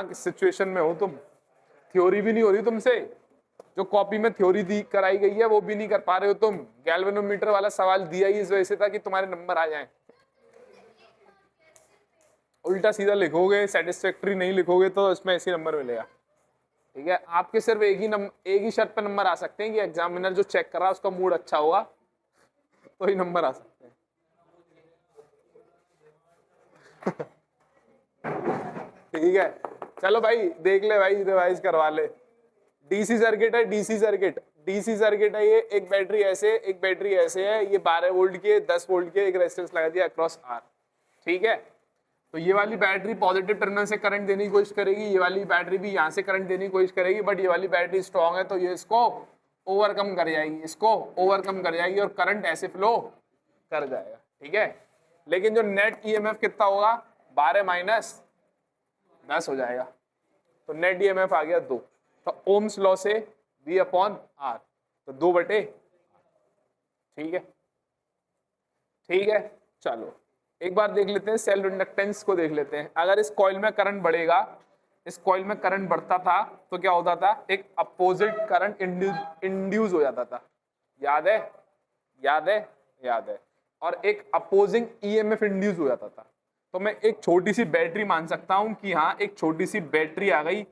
Situation में हो तुम, थ्योरी भी नहीं हो रही तुमसे, जो कॉपी में थ्योरी दी कराई गई है वो भी नहीं कर पा रहे हो तुम। गैल्वेनोमीटर वाला सवाल दिया ही इस वजह से था कि तुम्हारे नंबर आ जाएं। उल्टा सीधा लिखोगे, सेटिस्फैक्टरी नहीं लिखोगे तो इसमें ऐसे नंबर मिलेगा। ठीक है, आपके सिर्फ एक ही शर्त पे नंबर आ सकते हैं कि एग्जामिनर जो चेक कर रहा है उसका मूड अच्छा होगा तो ही नंबर आ सकते हैं। ठीक है, चलो भाई देख ले भाई, रिवाइज करवा ले। डीसी सर्किट है, डीसी सर्किट, डीसी सर्किट है ये, एक बैटरी ऐसे है, ये 12 वोल्ट की, 10 वोल्ट की, एक रेजिस्टेंस लगा दिया अक्रॉस आर। ठीक है, तो ये वाली बैटरी पॉजिटिव टर्मिनल से करंट देने की कोशिश करेगी, ये वाली बैटरी भी यहाँ से करंट देने की कोशिश करेगी, बट ये वाली बैटरी स्ट्रॉन्ग है तो ये इसको ओवरकम कर जाएगी, इसको ओवरकम कर जाएगी और करंट ऐसे फ्लो कर जाएगा। ठीक है, लेकिन जो नेट ईएमएफ कितना होगा, 12 माइनस 10 हो जाएगा, तो नेट ईएमएफ आ गया 2। तो ओम्स लॉ से V अपॉन आर, तो 2 बटे। ठीक है, ठीक है, चलो एक बार देख लेते हैं सेल्फ इंडक्टेंस को देख लेते हैं। अगर इस कॉइल में करंट बढ़ेगा, इस कॉइल में करंट बढ़ता था तो क्या होता था, एक अपोजिट करंट इंड्यूस हो जाता था, याद है, याद है, याद है, और एक अपोजिंग ईएमएफ इंड्यूस हो जाता था। तो मैं एक छोटी सी बैटरी मान सकता हूं कि हाँ एक छोटी सी बैटरी आ गई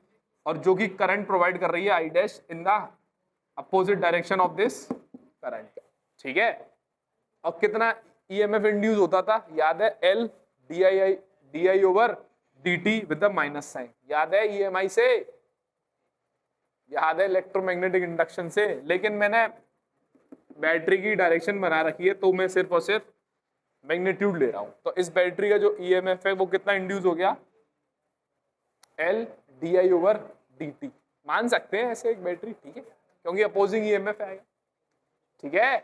और जो कि करंट प्रोवाइड कर रही है I dash in the opposite direction of this current. ठीक है, और कितना ईएमएफ इंड्यूस होता था, याद है, L D I over D T with the minus sign, याद है ईएमआई से, याद है इलेक्ट्रोमैग्नेटिक इंडक्शन से। लेकिन मैंने बैटरी की डायरेक्शन बना रखी है तो मैं सिर्फ और सिर्फ मैग्नीट्यूड ले रहा हूं। तो इस बैटरी का जो ईएमएफ है वो कितना इंड्यूस हो गया, L D I over D T, मान सकते हैं ऐसे एक बैटरी। ठीक है, क्योंकि अपोजिंग ईएमएफ आएगा। ठीक है,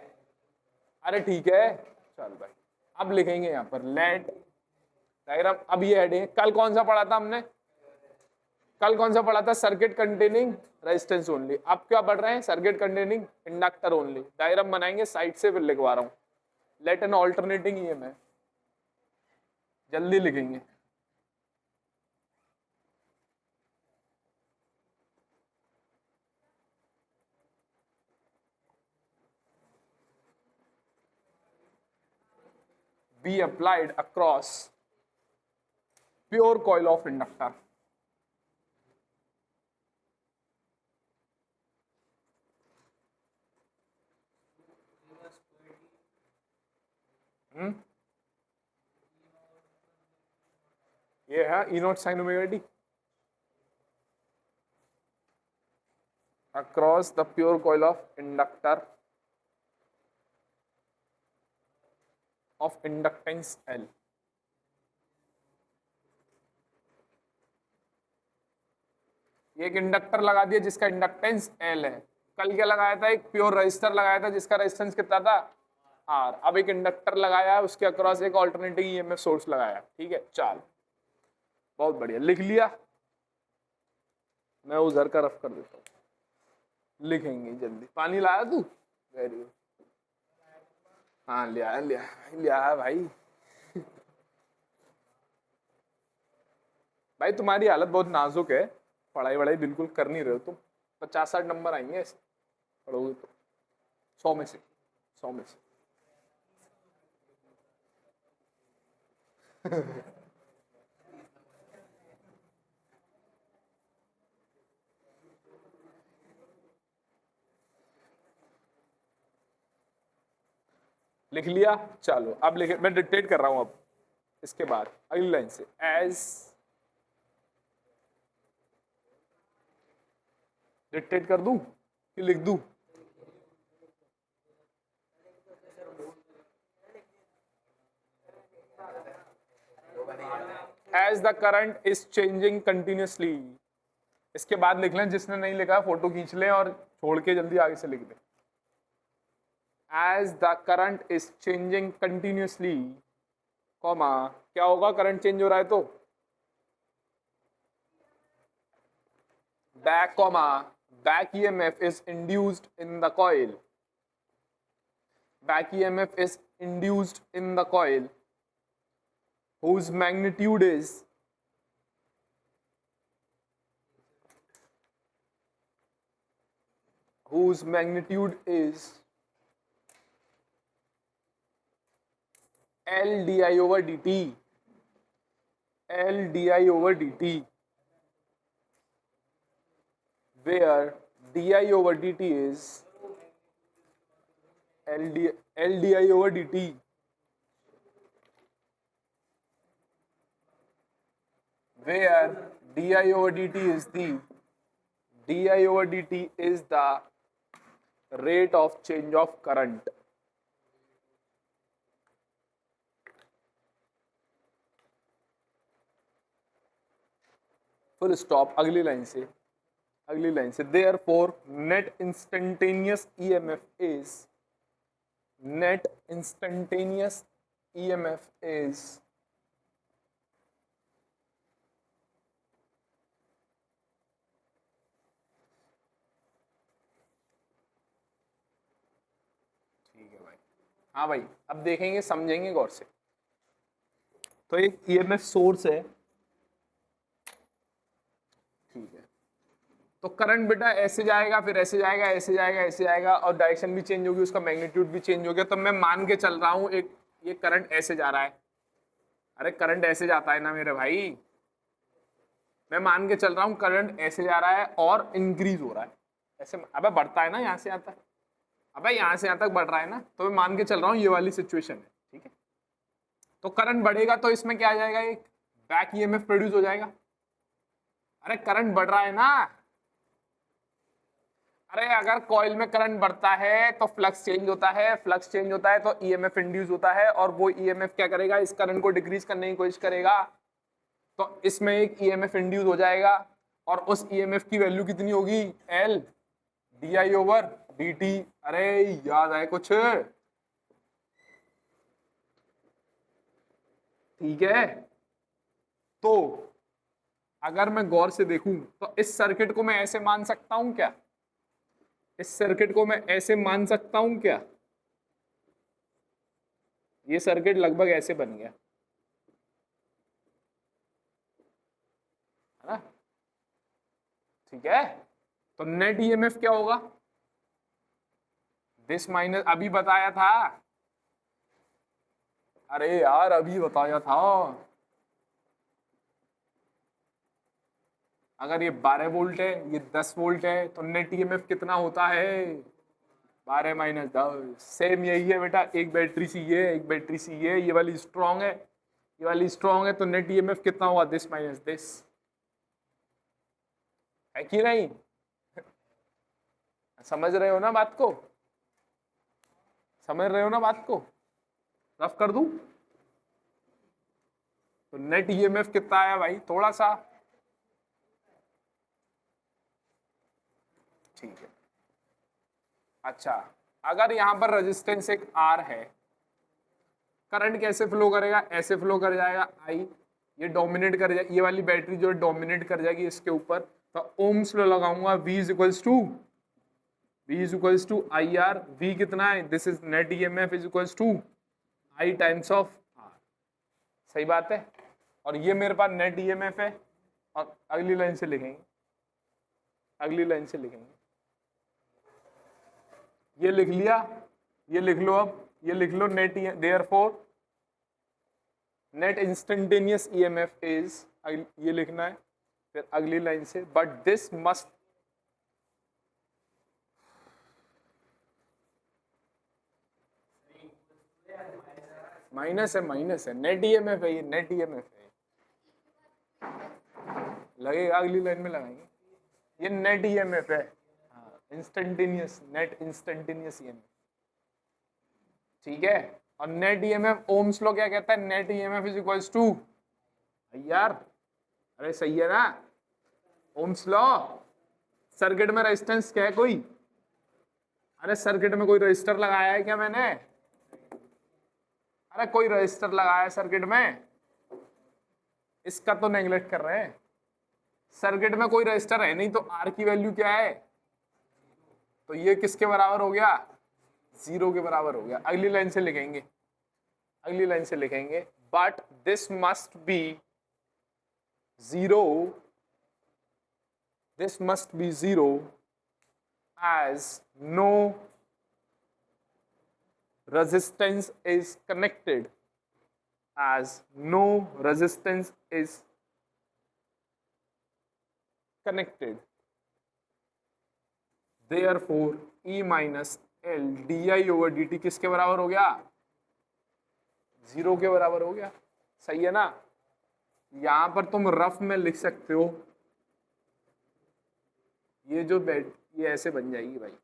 अरे ठीक है, चल भाई अब लिखेंगे यहाँ पर लेट डायग्राम। अब ये हेडिंग, कल कौन सा पढ़ा था हमने, कल कौन सा पढ़ा था, सर्किट कंटेनिंग रेजिस्टेंस ओनली। अब क्या पढ़ रहे हैं, circuit containing inductor only. Diagram बनाएंगे साइड से, फिर लिखवा रहा हूँ, लेट एन ऑल्टरनेटिंग ईएमएफ, जल्दी लिखेंगे। be applied across pure coil of inductor. ये है E not sin omega t across the pure coil of inductor of inductance L. ये एक इंडक्टर लगा दिया जिसका इंडक्टेंस L है। कल क्या लगाया था, एक प्योर रजिस्टर लगाया था जिसका रेजिस्टेंस कितना था, R। अब एक इंडक्टर लगाया, उसके अक्रॉस एक ऑल्टरनेटिंग ईएमएफ सोर्स लगाया। ठीक है, चल बहुत बढ़िया, लिख लिया। मैं उधर का रफ कर देता हूँ, लिखेंगे जल्दी। पानी लाया तू, वेरी गुड, हाँ लिया लिया लिया भाई। भाई तुम्हारी हालत बहुत नाजुक है, पढ़ाई वढ़ाई बिल्कुल कर नहीं रहे हो तुम। 50-60 नंबर आएंगे ऐसे पढ़ोगे तो, 100 में से, 100 में से। लिख लिया, चलो अब लिखे, मैं डिक्टेट कर रहा हूं अब। इसके बाद अगली लाइन से, एज डिक्टेट कर दूं कि लिख दूं, as the current is changing continuously. इसके बाद लिख लें, जिसने नहीं लिखा फोटो खींच लें और छोड़ के जल्दी आगे से लिख दें। As the current is changing continuously, comma क्या होगा, करंट चेंज हो रहा है तो back comma back EMF is induced in the coil, back EMF is induced in the coil whose magnitude is whose magnitude is L di over dt, L di over dt, where di over dt is L di over dt, where di over dt is the rate of change of current. Full stop. अगली line से therefore net instantaneous EMF is ठीक है भाई. हाँ भाई, अब देखेंगे, समझेंगे गौर से. तो एक EMF सोर्स है, ठीक है. तो करंट बेटा ऐसे जाएगा, फिर ऐसे जाएगा, ऐसे जाएगा, ऐसे जाएगा, और डायरेक्शन भी चेंज होगी, उसका मैग्नीट्यूड भी चेंज हो गया. तो मैं मान के चल रहा हूं एक ये करंट ऐसे जा रहा है. अरे करंट ऐसे जाता है ना मेरे भाई. मैं मान के चल रहा हूं करंट ऐसे जा रहा है और इंक्रीज हो रहा है ऐसे. अबे बढ़ता है ना यहां से यहां तक. अबे यहां से यहां तक बढ़ रहा है ना. तो मैं मान के चल रहा हूं ये वाली सिचुएशन है, ठीक है. तो करंट बढ़ेगा तो इसमें क्या आ जाएगा, एक बैक ईएमएफ प्रोड्यूस हो जाएगा. अरे करंट बढ़ रहा है ना. अरे अगर कॉइल में करंट बढ़ता है तो फ्लक्स चेंज होता है, फ्लक्स चेंज होता है तो ईएमएफ इंड्यूस होता है, और वो ईएमएफ क्या करेगा, इस करंट को डिक्रीज करने की कोशिश करेगा. तो इसमें एक ईएमएफ इंड्यूस हो जाएगा, और उस ईएमएफ की वैल्यू कितनी होगी, L D I over D T. अरे याद आए कुछ, ठीक है. तो अगर मैं गौर से देखूं तो इस सर्किट को मैं ऐसे मान सकता हूं क्या, इस सर्किट को मैं ऐसे मान सकता हूं क्या. ये सर्किट लगभग ऐसे बन गया है ना, ठीक है. तो नेट ईएमएफ क्या होगा, दिस माइनस, अभी बताया था. अरे यार अभी बताया था. अगर ये 12 वोल्ट है, ये 10 वोल्ट है, तो नेट ईएमएफ कितना होता है, 12 माइनस 10. सेम यही है बेटा. एक बैटरी सी ये, एक बैटरी सी ये वाली स्ट्रॉन्ग है, ये वाली स्ट्रॉन्ग है. तो नेट ईएमएफ कितना हुआ, दिस माइनस दिस, है कि नहीं. समझ रहे हो ना बात को, समझ रहे हो ना बात को. रफ कर दूं. तो नेट ईएमएफ कितना आया भाई, थोड़ा सा, ठीक है. अच्छा, अगर यहां पर रेजिस्टेंस एक आर है, करंट कैसे फ्लो करेगा, ऐसे फ्लो कर जाएगा. आई ये डोमिनेट कर जाएगी, ये वाली बैटरी जो डोमिनेट कर जाएगी इसके ऊपर. तो ओम्स लॉ लगाऊंगा, V is equals to I R. V कितना है, this is net EMF is equals to I times of R. सही बात है. और ये मेरे पास नेट ईएमएफ है. और अगली लाइन से लिखेंगे, अगली लाइन से लिखेंगे. ये लिख लिया, ये लिख लो. अब ये लिख लो, net therefore net instantaneous EMF is, ये लिखना है. फिर अगली लाइन से, बट दिस मस्ट, माइनस है, नेट ईएमएफ है, ये नेट ईएमएफ है. लगेगा, अगली लाइन में लगाएंगे. ये नेट ईएमएफ है, इंस्टेंटेनियस, नेट इंस्टेंटेनियस ईएमएफ, ठीक है. और नेट ईएमएफ ओम्स लॉ क्या कहता है, net EMF is equals to यार, अरे सही है ना, ओम्स लॉ. सर्किट में रेजिस्टेंस क्या है कोई, अरे सर्किट में कोई रजिस्टर लगाया है क्या मैंने, अरे कोई रजिस्टर लगाया है सर्किट में, इसका तो नेग्लेक्ट कर रहे हैं. सर्किट में कोई रजिस्टर है नहीं, तो आर की वैल्यू क्या है, तो ये किसके बराबर हो गया, 0 के बराबर हो गया. अगली लाइन से लिखेंगे, अगली लाइन से लिखेंगे, but this must be 0, this must be 0 as no resistance is connected, as no resistance is connected, therefore E minus L di over dt किसके बराबर हो गया? 0 के बराबर हो गया। सही है ना? यहां पर तुम रफ में लिख सकते हो, ये जो बेड ये ऐसे बन जाएगी भाई।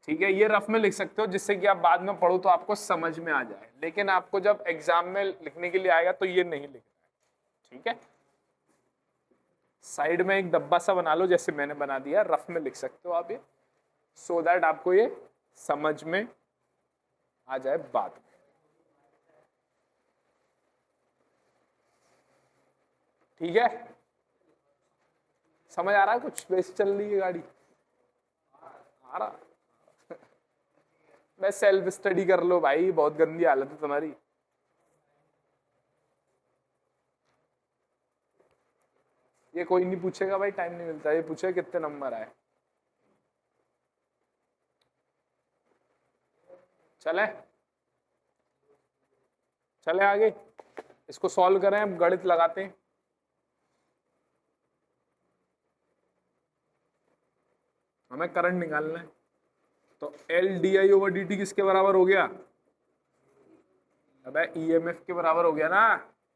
ठीक है, ये रफ में लिख सकते हो जिससे कि आप बाद में पढ़ो तो आपको समझ में आ जाए, लेकिन आपको जब एग्जाम में लिखने के लिए आएगा तो ये नहीं लिखना है। ठीक है, साइड में एक डब्बा सा बना लो जैसे मैंने बना दिया, रफ में लिख सकते हो आप ये, सो दैट आपको ये समझ में आ जाए बाद में। ठीक है, समझ आ रहा है? कुछ वैसे चल रही है गाड़ी? आ रहा? मैं सेल्फ स्टडी कर लो भाई, बहुत गंदी हालत है तुम्हारी। ये कोई नहीं पूछेगा भाई, टाइम नहीं मिलता। ये पूछे कितने नंबर आए। चले चले आगे, इसको सॉल्व करें, अब गणित लगाते हैं। हमें करंट निकालना है, तो L D I over D T किसके बराबर हो गया? अबे ईएमएफ के बराबर हो गया ना।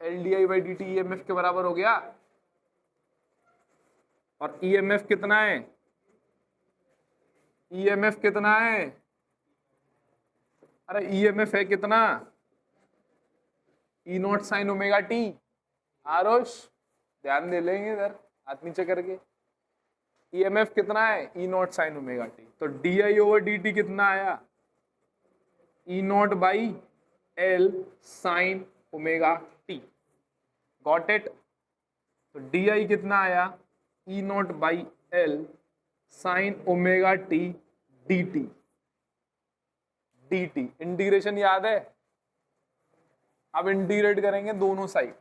L D I by D T EMF के बराबर हो गया, और ईएमएफ कितना है? ईएमएफ कितना है? अरे ईएमएफ है कितना? ई नॉट साइन ओमेगा टी। आरोश ध्यान दे लेंगे इधर हाथ नीचे करके। ईएमएफ कितना है? E naught sine omega T. तो D I over D T कितना आया? E naught by L sine omega T. Got it? तो डी आई कितना आया? E naught by L sine omega T D T. D T integration याद है? अब integrate करेंगे दोनों साइड।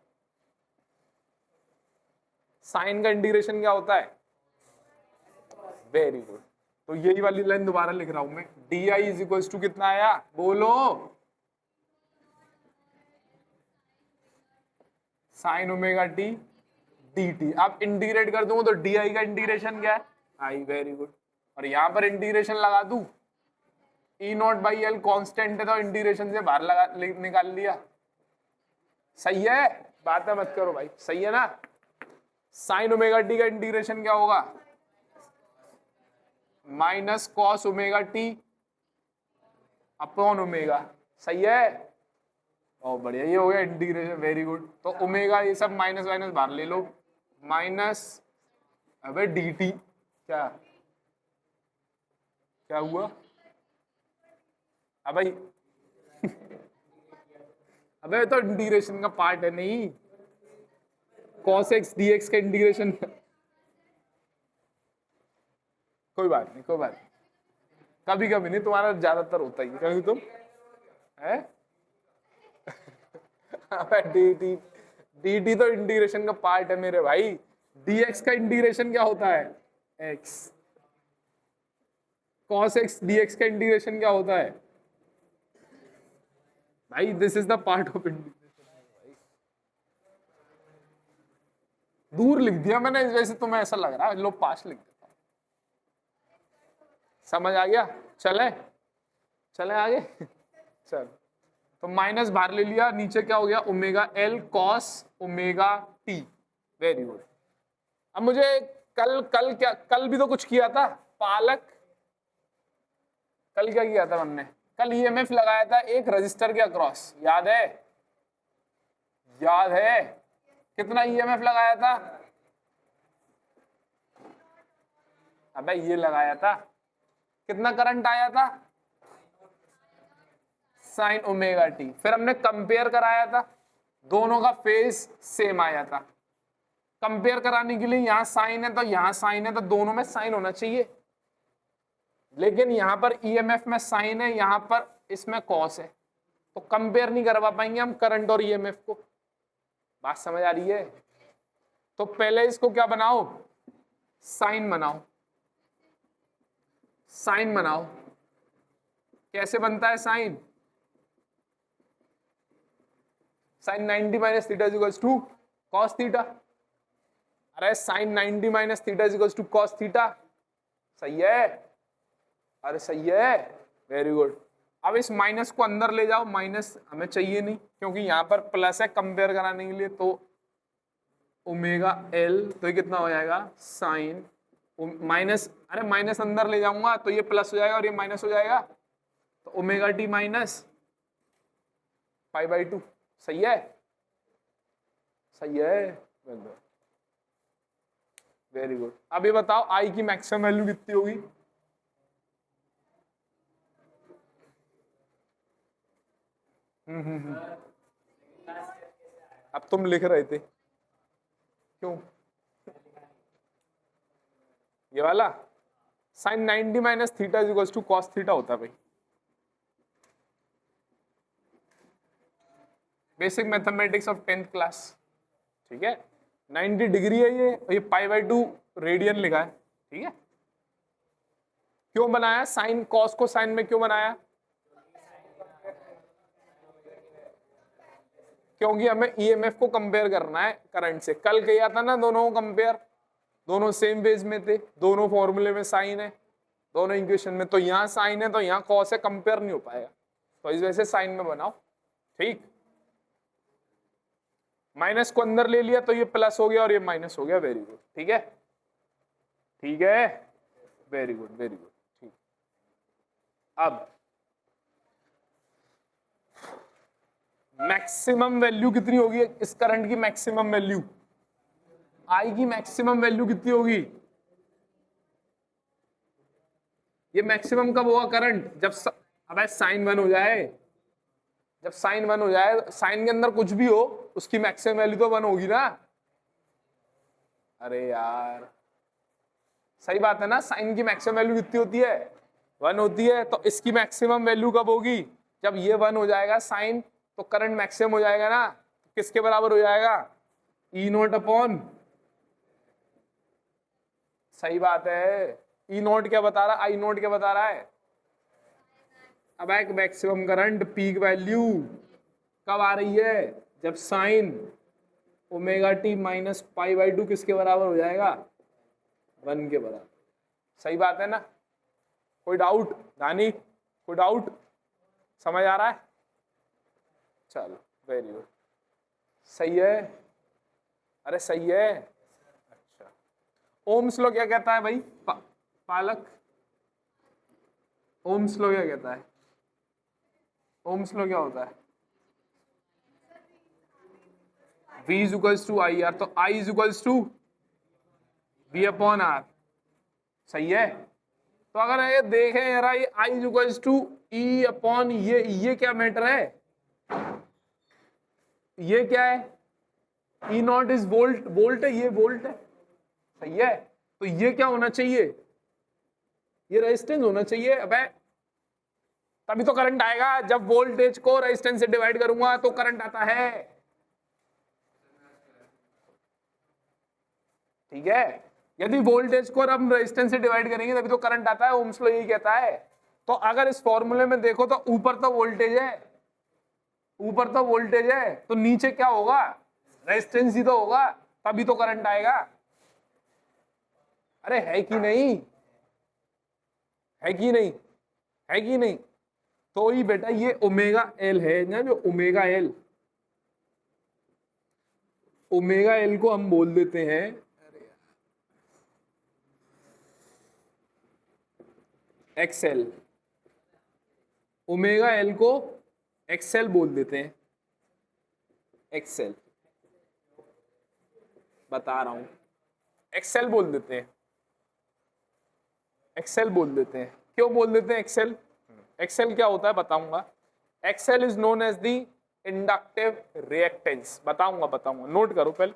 साइन का इंटीग्रेशन क्या होता है? Very good. तो यही वाली लाइन दोबारा लिख रहा हूं मैं। D I is equal to कितना आया? बोलो। Sine omega T D T. आप इंटीग्रेट कर दूंगा तो डी आई का इंटीग्रेशन क्या है? आई। Very good. और यहां पर इंटीग्रेशन लगा दूं, E naught by L constant है तो इंटीग्रेशन से बाहर लगा निकाल लिया। सही है? बातें मत करो भाई, सही है ना? साइन ओमेगा टी का इंटीग्रेशन क्या होगा? Minus cos omega T upon omega. सही है? बहुत बढ़िया, ये हो गया इंटीग्रेशन। Very good. तो ओमेगा ये सब माइनस माइनस बाहर ले लो, माइनस अबे डी टी। क्या क्या हुआ? अबे अबे तो इंटीग्रेशन का पार्ट है नहीं, cos x dx का इंटीग्रेशन। कोई बात नहीं, कोई बात नहीं, कभी कभी नहीं, तुम्हारा ज्यादातर होता ही कभी तुम है। डी टी तो इंटीग्रेशन का पार्ट है मेरे भाई। dx का इंटीग्रेशन क्या होता है? x। cos x dx का इंटीग्रेशन क्या होता है भाई? This is the part of integration. दूर लिख दिया मैंने, वैसे तुम्हें ऐसा लग रहा है, लो पास लिख देता हूं। समझ आ गया? चले चले आगे। चल, तो माइनस बाहर ले लिया, नीचे क्या हो गया? Omega L cos omega T. Very good. अब मुझे कल भी तो कुछ किया था पालक। कल क्या किया था हमने? कल ईएमएफ लगाया था एक रजिस्टर के अक्रॉस, याद है? याद है? कितना ईएमएफ लगाया था? अबे ये लगाया था। कितना करंट आया था? Sign omega T. फिर हमने कंपेयर कराया था, दोनों का फेज सेम आ जाता। कंपेयर कराने के लिए यहाँ साइन है तो यहाँ साइन है, तो दोनों में साइन होना चाहिए, लेकिन यहाँ पर ईएमएफ में साइन है, यहाँ पर इसमें कॉस है, तो कंपेयर नहीं करवा पाएंगे हम करंट और ईएमएफ को। बात समझ आ रही है? तो पहले इसको क्या बनाओ, साइन बनाओ। साइन बनाओ, कैसे बनता है sine? Sine 90 minus theta equals to cos theta. अरे sine 90 minus theta equals to cos theta, सही है? अरे सही है, वेरी गुड। अब इस माइनस को अंदर ले जाओ, माइनस हमें चाहिए नहीं क्योंकि यहाँ पर प्लस है कंपेयर कराने के लिए, तो ओमेगा एल, तो ये कितना हो जाएगा साइन माइनस, अरे माइनस अंदर ले जाऊंगा तो ये प्लस हो जाएगा और ये माइनस हो जाएगा, तो ओमेगा टी माइनस π/2, सही है? सही है, वेरी गुड। अब ये बताओ आई की मैक्सिमम वैल्यू कितनी होगी? अब तुम लिख रहे थे क्यों? ये वाला sine 90 minus theta equals to cos theta होता है भाई, basic mathematics of 10th class, ठीक है? 90 डिग्री है ये, और ये π/2 रेडियन लिखा है, ठीक है? क्यों बनाया साइन, कॉस को साइन में क्यों बनाया? क्योंकि हमें ईएमएफ को कंपेयर करना है करंट से। कल किया था ना दोनों को कंपेयर, दोनों सेम फेज में थे, दोनों फॉर्मूले में साइन है, दोनों इक्वेशन में, तो यहाँ साइन है तो यहाँ कॉस है, कंपेयर नहीं हो पाएगा, तो इस वजह से साइन में बनाओ, ठीक? माइनस को अंदर ले लिया तो ये प्लस हो गया और ये माइनस हो गया, वेरी गुड, ठीक है? ठीक है, वेरी गुड, वेरी गुड, ठीक। अब मैक्सिमम वैल्यू कितनी होगी इस करंट की? मैक्सिमम वैल्यू, आई की मैक्सिमम वैल्यू कितनी होगी? ये मैक्सिमम कब होगा करंट? जब अब साइन 1 हो जाए, जब साइन 1 हो जाए, साइन के अंदर कुछ भी हो उसकी मैक्सिमम वैल्यू तो 1 होगी ना। अरे यार सही बात है ना, साइन की मैक्सिमम वैल्यू कितनी होती है? 1 होती है, तो इसकी मैक्सिमम वैल्यू कब होगी? जब ये 1 हो जाएगा साइन, तो करंट मैक्सिमम हो जाएगा ना, किसके बराबर हो जाएगा? ई नॉट अपॉन, सही बात है, ई नॉट क्या बता रहा, आई नॉट क्या बता रहा है? अब एक मैक्सिमम करंट पीक वैल्यू कब आ रही है? जब साइन ओमेगा टी माइनस π/2 किसके बराबर हो जाएगा? 1 के बराबर, सही बात है ना? कोई डाउट दानी, कोई डाउट? समझ आ रहा है? चलो वेरी गुड, सही है, अरे सही है। अच्छा, ओम्स लॉ क्या कहता है भाई? पालक, ओम्स लॉ क्या कहता है? ओम्स लॉ क्या होता है? V is equals to I R, तो I is equals to V upon R, सही है? तो अगर ये देखें यार, ये I is equals to E upon ये क्या मैटर है? ये क्या है? E naught is volt, volt है, ये वोल्ट है, सही है? तो ये क्या होना चाहिए? ये रेजिस्टेंस होना चाहिए। अबे तभी तो करंट आएगा, जब वोल्टेज को रेजिस्टेंस से डिवाइड करूंगा तो करंट आता है, ठीक है? यदि वोल्टेज को हम रेजिस्टेंस से डिवाइड करेंगे तभी तो करंट आता है, ओम्स लॉ यही कहता है। तो अगर इस फॉर्मूले में देखो तो ऊपर तो वोल्टेज है, ऊपर तो वोल्टेज है, तो नीचे क्या होगा? रेजिस्टेंस ही तो होगा, तभी तो करंट आएगा। अरे है कि नहीं, है कि नहीं, है कि नहीं? तो ही बेटा ये ओमेगा एल है ना, जो ओमेगा एल, ओमेगा एल को हम बोल देते हैं एक्सएल, ओमेगा एल को एक्सएल बोल देते हैं, एक्सएल बता रहा हूं, एक्सएल बोल देते हैं, एक्सएल बोल देते हैं। क्यों बोल देते हैं एक्सएल? एक्सएल क्या होता है बताऊंगा। XL is known as the inductive reactance. बताऊंगा, नोट करो पहले,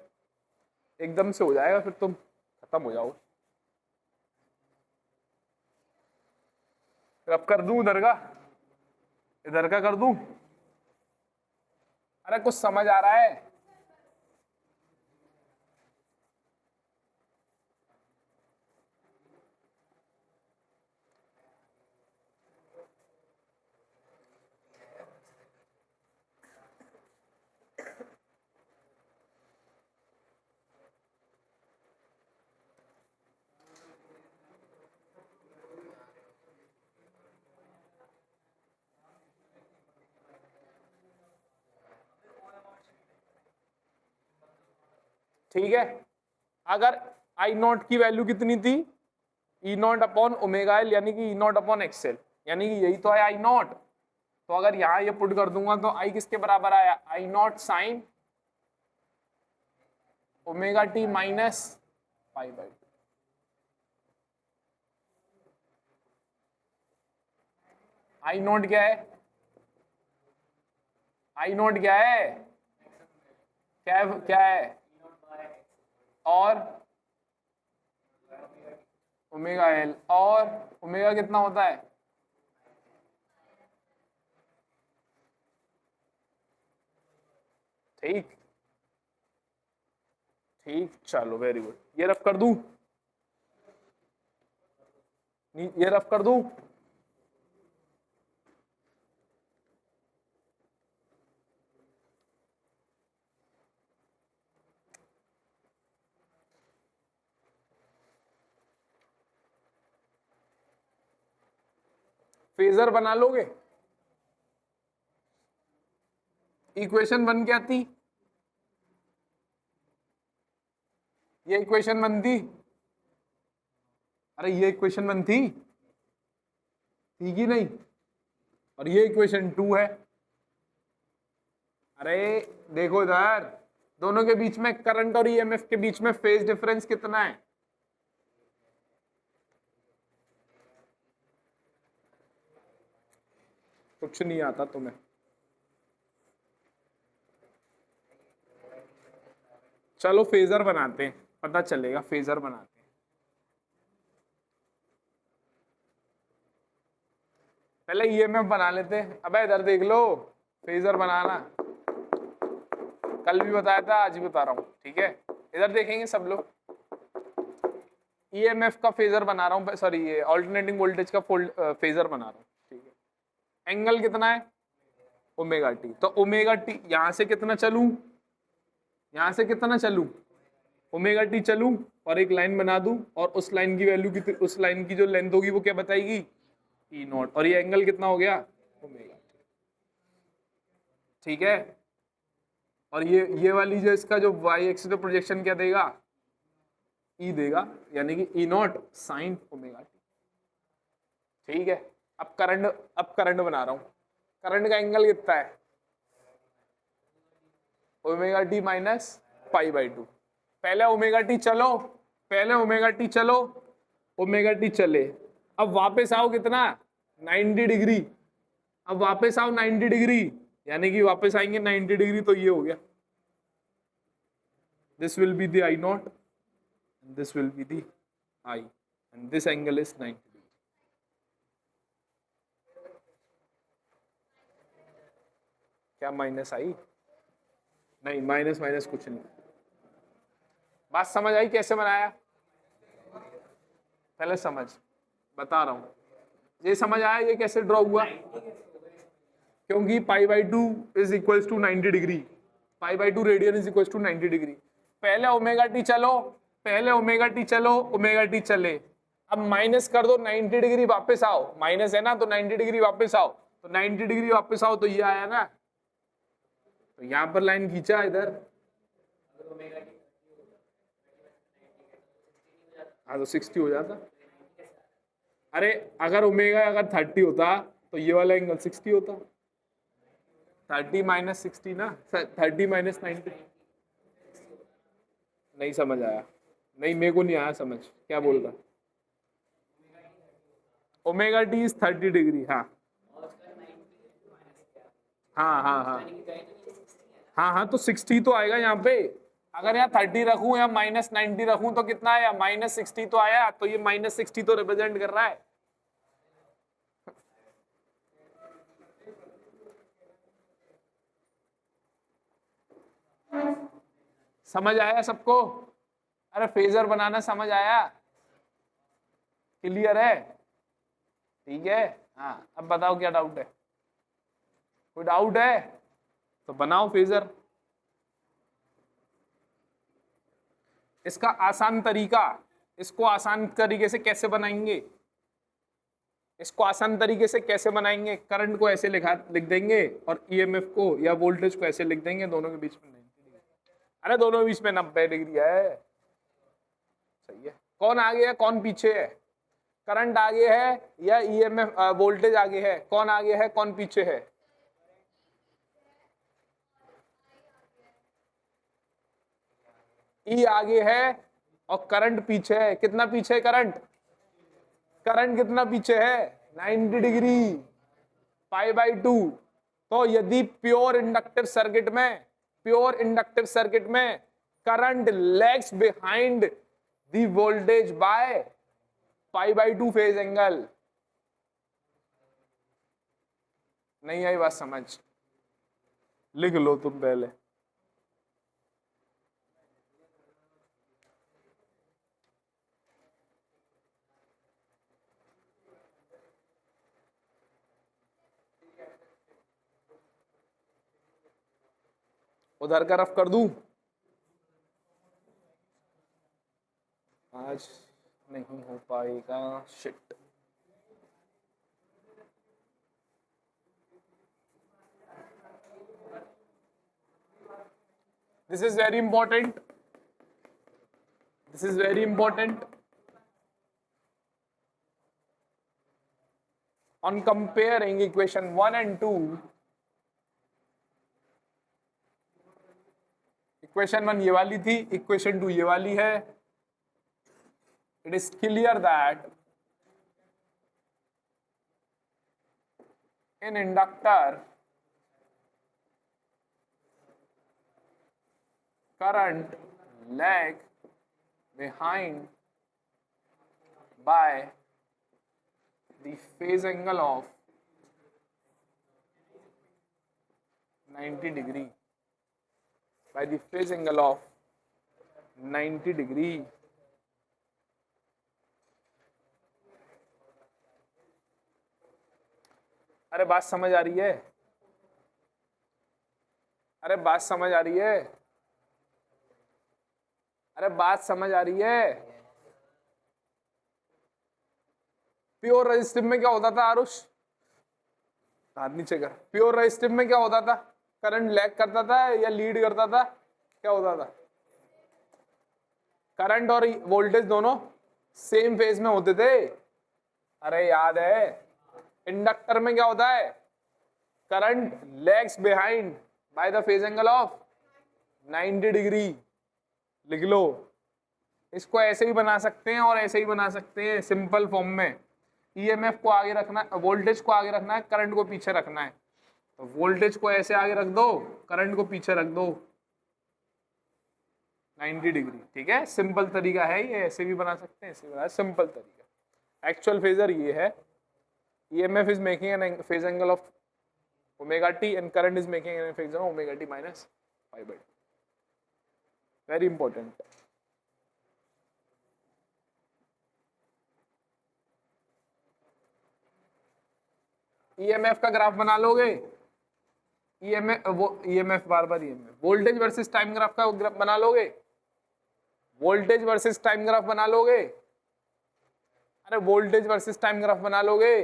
एकदम से हो जाएगा फिर तुम खत्म हो जाओगे। अब कर दूं इधर का कर दूं? अरे कुछ समझ आ रहा है? ठीक है, अगर आई नॉट की वैल्यू कितनी थी? ई नॉट अपॉन ओमेगा एल, यानी कि ई नॉट अपॉन एक्सएल, यानी कि यही तो है आई नॉट। तो अगर यहां ये पुट कर दूंगा तो आई किसके बराबर आया? I naught sine omega T minus pi by two. I naught क्या है? आई नॉट क्या है? क्या है? और ओमेगा एल, और ओमेगा कितना होता है? ठीक, चलो वेरी गुड। ये रफ कर दूं? ये रफ कर दूं? फेजर बना लोगे? इक्वेशन 1 क्या थी? ये इक्वेशन 1 थी। अरे ये इक्वेशन 1 थी कि नहीं? और ये इक्वेशन 2 है। अरे देखो इधर, दोनों के बीच में करंट और ईएमएफ के बीच में फेज डिफरेंस कितना है? कुछ नहीं आता तुम्हें। चलो फेजर बनाते हैं, पता चलेगा। फेजर बनाते हैं, पहले ईएमएफ बना लेते हैं। अबे इधर देख लो, फेजर बनाना कल भी बताया था, आज भी बता रहा हूँ, ठीक है? इधर देखेंगे सब लोग। ईएमएफ का फेजर बना रहा हूँ, सॉरी ये ऑल्टरनेटिंग वोल्टेज का फेजर बना रहा हूँ, ठीक है? एंगल कितना है? Omega T. तो ओमेगा टी यहां से कितना चलूं? यहां से कितना चलूं? ओमेगा टी चलूं और एक लाइन बना दूं, और उस लाइन की वैल्यू कितनी, उस लाइन की जो लेंथ होगी वो क्या बताएगी? ई नॉट। और ये एंगल कितना हो गया? Omega T. ठीक है, और ये वाली जो इसका जो वाई एक्सिस पे प्रोजेक्शन क्या देगा? ई देगा, यानी कि ई नॉट साइन ओमेगा टी। ठीक है, अब करंट बना रहा हूं। करंट का एंगल कितना है? Omega T minus pi by to. पहले ओमेगा टी चलो, ओमेगा टी चले। अब वापस आओ कितना? 90 डिग्री। अब वापस आओ 90 डिग्री, यानी कि वापस आएंगे 90 डिग्री, तो ये हो गया। This will be the I not, this will be the I, and this angle is 90 degree. क्या माइनस आई? नहीं, माइनस माइनस कुछ नहीं। बात समझ आई कैसे बनाया? पहले समझ, बता रहा हूं। ये समझ आया ये कैसे ड्रॉ हुआ? क्योंकि pi by two is equals to 90 degree, pi by two radian is equals to 90 degree. पहले ओमेगा टी चलो, ओमेगा टी चले। अब माइनस कर दो 90 डिग्री, वापस आओ। माइनस है ना, तो 90 डिग्री वापस आओ। तो 90 डिग्री वापस आओ, तो ये आया ना। तो यहां पर लाइन खींचा इधर, हाँ तो 60 हो जाता। अरे अगर ओमेगा अगर 30 होता तो ये वाला एंगल 60 होता। 30 माइनस 60 ना, 30 माइनस 90। नहीं समझ आया? नहीं, मेरे को नहीं आया समझ, क्या बोल रहा? ओमेगा टी इज 30 डिग्री, हाँ हाँ हाँ हाँ हाँ हाँ, तो 60 तो आएगा यहाँ पे। अगर यहाँ 30 रखूं या -90 रखूं तो कितना आया, -60 तो आया, तो ये -60 तो रिप्रेजेंट कर रहा है। समझ आया सबको? अरे फेजर बनाना समझ आया? क्लियर है? ठीक है। हाँ, अब बताओ क्या डाउट है? कोई डाउट है तो बनाओ फेजर। इसका आसान तरीका, इसको आसान तरीके से कैसे बनाएंगे, इसको आसान तरीके से कैसे बनाएंगे? करंट को ऐसे लिख देंगे और ईएमएफ को या वोल्टेज को ऐसे लिख देंगे, दोनों के बीच में 90 डिग्री। अरे दोनों के बीच में 90 डिग्री है। सही है। कौन आगे है कौन पीछे है? करंट आगे है या ईएमएफ वोल्टेज आगे है? कौन आगे है कौन पीछे है? ई आगे है और करंट पीछे है। कितना पीछे है करंट? करंट कितना पीछे है? 90 डिग्री, π/2। तो यदि प्योर इंडक्टिव सर्किट में current lags behind the voltage by π/2 phase angle. नहीं आई बात समझ? लिख लो तुम पहले। उधर का रफ कर दूं? आज नहीं हो पाएगा, shit. This is very important. This is very important. On comparing equation 1 and 2, equation 1 ये वाली थी, इक्वेशन 2 ये वाली है। It is clear that in inductor current lag behind by the phase angle of 90 degree, by the phase angle of 90 degree। अरे बात समझ आ रही है? अरे बात समझ आ रही है? अरे बात समझ आ रही है? प्योर रेजिस्टिव में क्या होता था आरुष? हाथ नीचे कर। प्योर रेजिस्टिव में क्या होता था? करंट लैग करता था या लीड करता था? क्या होता था? करंट और वोल्टेज दोनों सेम फेज में होते थे। अरे याद है? इंडक्टर में क्या होता है? Current lags behind by the phase angle of 90 degree. लिख लो। इसको ऐसे ही बना सकते हैं और ऐसे ही बना सकते हैं सिंपल फॉर्म में। ईएमएफ को आगे रखना, वोल्टेज को आगे रखना है, करंट को पीछे रखना है। तो वोल्टेज को ऐसे आगे रख दो, करंट को पीछे रख दो 90 डिग्री। ठीक है, सिंपल तरीका है ये। ऐसे भी बना सकते हैं, ऐसे भी बना, सिंपल तरीका। एक्चुअल फेजर ये है, EMF is making an phase angle of omega T and current is making an phase angle of omega T minus π/2। Very important. EMF का ग्राफ बना लोगे? ईएमएफ बार बार EMF, voltage versus time graph का graph बना लोगे? Voltage versus time graph बना लोगे? अरे वोल्टेज वर्सेस टाइम ग्राफ बना लोगे?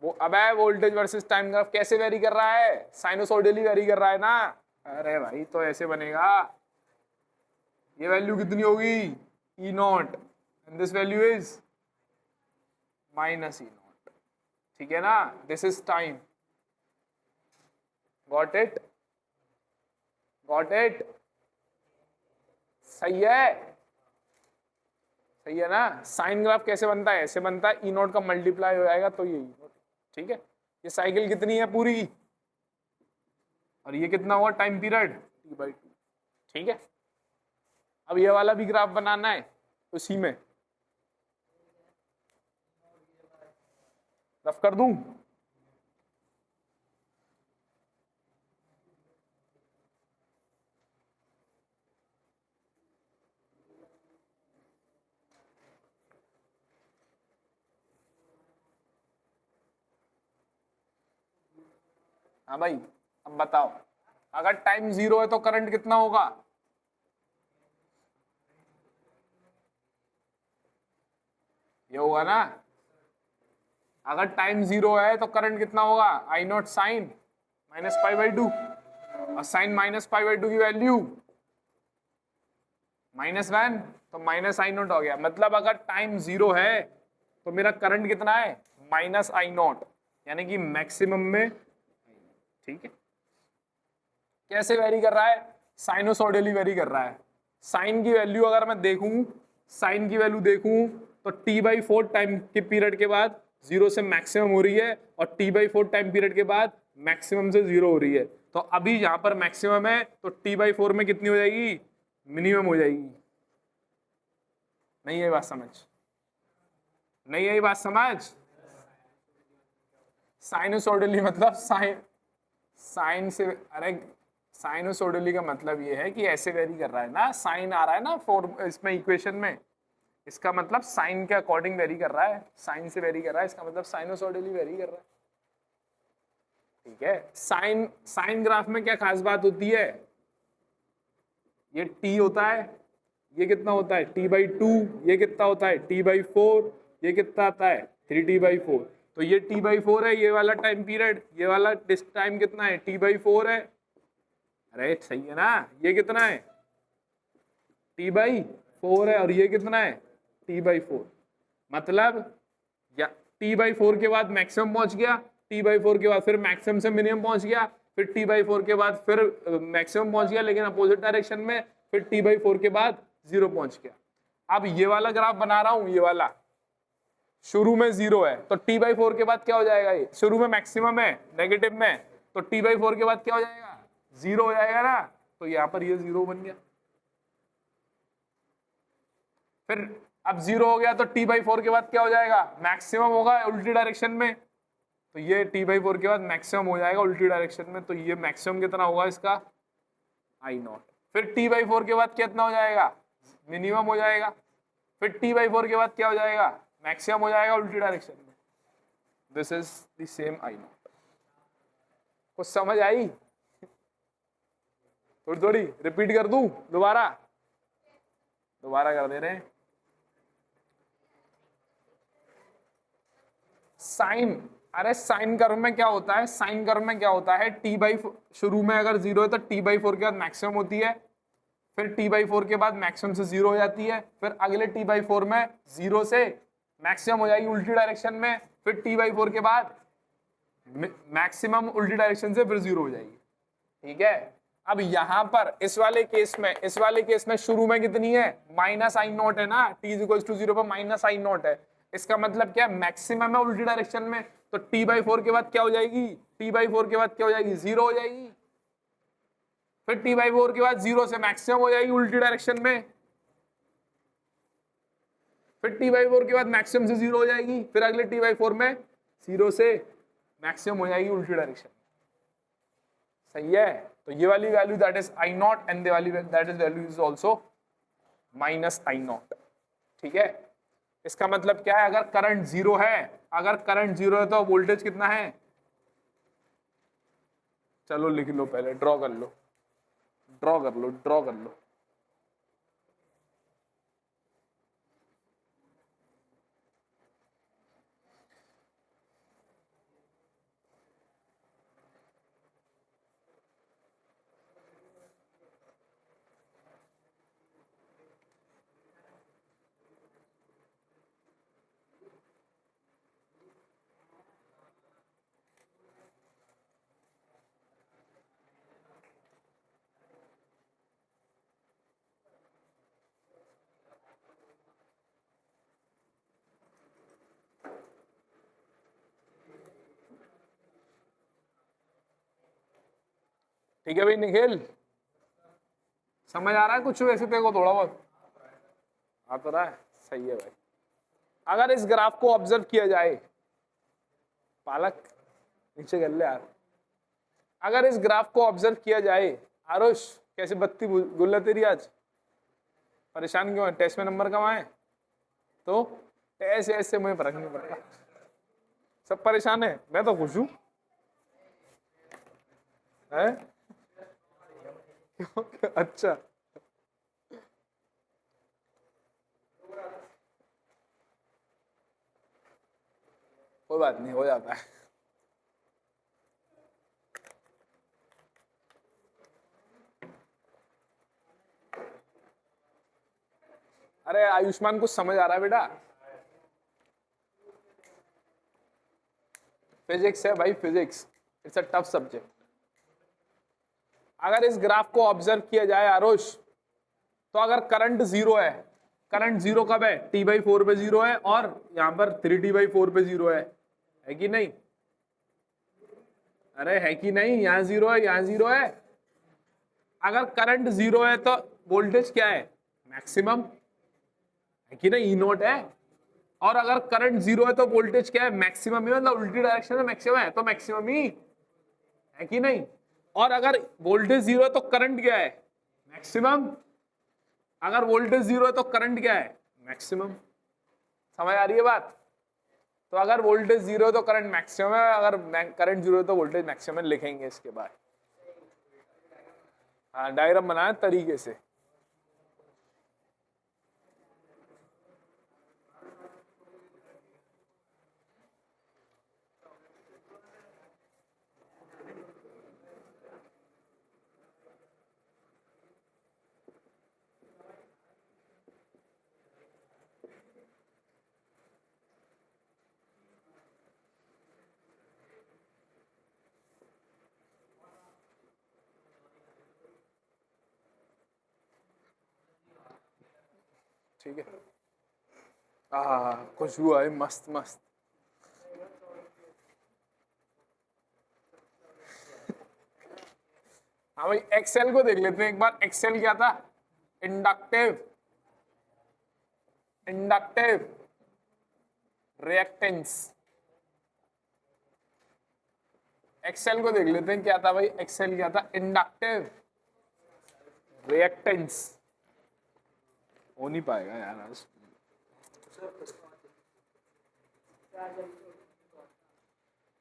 अबे वोल्टेज वर्सेस टाइम ग्राफ कैसे वेरी कर रहा है? साइनोसॉइडली वेरी कर रहा है ना। अरे भाई तो ऐसे बनेगा। ये वैल्यू कितनी होगी? E naught, and this value is minus E naught. ठीक है ना? This is time. Got it? Got it? सही है? सही है ना? साइन ग्राफ कैसे बनता है? ऐसे बनता है, ई नॉट का मल्टीप्लाई हो जाएगा तो ये ई नॉट। ठीक है, ये साइकिल कितनी है पूरी, और ये कितना हुआ टाइम पीरियड T/2। ठीक है, अब ये वाला भी ग्राफ बनाना है उसी में, रफ कर दूं। हाँ भाई, अब बताओ, अगर टाइम 0 है तो करंट कितना होगा, ये होगा ना। अगर टाइम 0 है तो करंट कितना होगा, I0 साइन -π/2, और साइन -π/2 की वैल्यू -1, तो -I0 हो गया। मतलब अगर टाइम 0 है तो मेरा करंट कितना है, -I0, यानी कि मैक्सिमम में। ठीक है, कैसे वेरी कर रहा है, साइनोसॉइडली वेरी कर रहा है। साइन की वैल्यू अगर मैं देखूं, साइन की वैल्यू देखूं तो T/4 टाइम के पीरियड के बाद 0 से मैक्सिमम हो रही है, और T/4 टाइम पीरियड के बाद मैक्सिमम से 0 हो रही है। तो अभी यहाँ पर मैक्सिमम है तो T/4 में कितनी हो जाएगी, मिनिमम हो जाएगी। नहीं है बात समझ, नहीं है बात समझ। साइनोसॉइडली मतलब साइन से, अरे साइनोसॉइडली का मतलब ये है कि ऐसे वेरी कर रहा है ना, साइन आ रहा है ना इसमें इक्वेशन में, इसका मतलब साइन के अकॉर्डिंग वेरी कर रहा है, साइन से वेरी कर रहा है, इसका मतलब साइनोसॉइडली वेरी कर रहा है। ठीक है, साइन ग्राफ में क्या खास बात होती है, ये t होता है, ये कितना होता है T/2, ये कितना होता है T/4, ये कितना आता है 3T/4। तो ये T/4 है, ये वाला टाइम पीरियड, ये वाला टाइम कितना है T/4 है। अरे सही है ना, ये कितना है T/4 है, और ये कितना है T/4। मतलब या T/4 के बाद मैक्सिमम पहुंच गया, T/4 के बाद फिर मैक्सिमम से मिनिमम पहुंच गया, फिर T/4 के बाद फिर मैक्सिमम पहुंच गया लेकिन अपोजिट डायरेक्शन में, फिर T/4 के बाद 0 पहुंच गया। अब ये वाला ग्राफ बना रहा हूं, ये वाला शुरू में 0 है तो T/4 के बाद क्या हो जाएगा, ये शुरू में मैक्सिमम है नेगेटिव में, तो T/4 के बाद क्या हो जाएगा, 0 हो जाएगा ना। तो यहाँ पर ये 0 बन गया। फिर अब 0 हो गया तो T/4 के बाद क्या हो जाएगा, मैक्सिमम होगा उल्टी डायरेक्शन में, तो ये T/4 के बाद मैक्सिमम हो जाएगा उल्टी डायरेक्शन में, तो ये मैक्सिमम कितना होगा इसका I0। फिर T/4 के बाद कितना हो जाएगा, मिनिमम हो जाएगा। फिर T/4 के बाद क्या हो जाएगा, मैक्सिमम हो जाएगा उल्टी डायरेक्शन में। This is the same I0। कुछ समझ आई, थोड़ी थोड़ी रिपीट कर दूं, दोबारा कर दे रहे हैं। साइन, अरे साइन कर्व में क्या होता है, साइन कर्व में क्या होता है, शुरू में अगर 0 है तो T/4 के बाद मैक्सिमम होती है, फिर T/4 के बाद मैक्सिमम से 0 हो जाती है, फिर अगले T/4 में 0 से मैक्सिमम हो जाएगी उल्टी डायरेक्शन में, फिर T/4 के बाद मैक्सिमम उल्टी डायरेक्शन से फिर 0 हो जाएगी। ठीक है, अब यहां पर इस वाले केस में शुरू में कितनी है, -I0 है ना, t=0 पर -I0 है। इसका मतलब क्या है, मैक्सिमम है उल्टी डायरेक्शन में, तो T/4 के बाद क्या हो जाएगी, T/4 के बाद क्या हो जाएगी, 0 हो जाएगी। फिर T/4 के बाद 0 से मैक्सिमम हो जाएगी उल्टी डायरेक्शन में, फिर T/4 के बाद मैक्सिमम से 0 हो जाएगी, फिर अगले T/4 में 0 से मैक्सिमम हो जाएगी उल्टी डायरेक्शन। सही है, तो ये वाली value that is I0 and वाली that is value is also -I0। ठीक है, इसका मतलब क्या है, अगर करंट 0 है, तो वोल्टेज कितना है, चलो लिख लो, पहले ड्रॉ कर लो। ठीक है भाई निखिल, समझ आ रहा है कुछ वैसे तेरे को थोड़ा बहुत आ तो रहा है? सही है भाई। अगर इस ग्राफ को ऑब्जर्व किया जाए, पालक नीचे कर ले यार, अगर इस ग्राफ को ऑब्जर्व किया जाए, आरुष कैसे बत्ती गुल है तेरी आज, परेशान क्यों है? टेस्ट में नंबर कम आए तो टेस्ट ऐसे मुझे फर्क नहीं पड़ता, सब परेशान है, मैं तो खुश हूं है? अच्छा कोई बात नहीं, हो जाता है। अरे आयुष्मान कुछ समझ आ रहा है बेटा? फिजिक्स है भाई, physics it's a tough subject. अगर इस ग्राफ को ऑब्जर्व किया जाए आरुष, तो अगर करंट जीरो है, करंट जीरो कब है? T/4 पे जीरो है और यहां पर 3T/4 पे जीरो है कि नहीं? अरे है कि नहीं? यहां जीरो है, यहां जीरो है। अगर करंट जीरो है तो वोल्टेज क्या है? मैक्सिमम है कि नहीं? E0 है। और अगर करंट जीरो है तो वोल्टेज क्या है? मैक्सिमम ही, मतलब उल्टी डायरेक्शन में मैक्सिमम है तो मैक्सिमम ही है कि नहीं? और अगर वोल्टेज जीरो है तो करंट क्या है? मैक्सिमम। अगर वोल्टेज जीरो है तो करंट क्या है? मैक्सिमम। समझ आ रही है बात? तो अगर वोल्टेज जीरो है तो करंट मैक्सिमम है, अगर करंट जीरो है तो वोल्टेज मैक्सिमम लिखेंगे इसके बाद। हाँ डायग्राम बनाया तरीके से। ठीक है, खुशबू आई मस्त मस्त। हाँ भाई एक्सेल को देख लेते हैं एक बार। एक्सेल क्या था? Inductive, inductive reactance. एक्सेल को देख लेते हैं क्या था भाई? एक्सेल क्या था? Inductive reactance. हो नहीं पाएगा यार आज।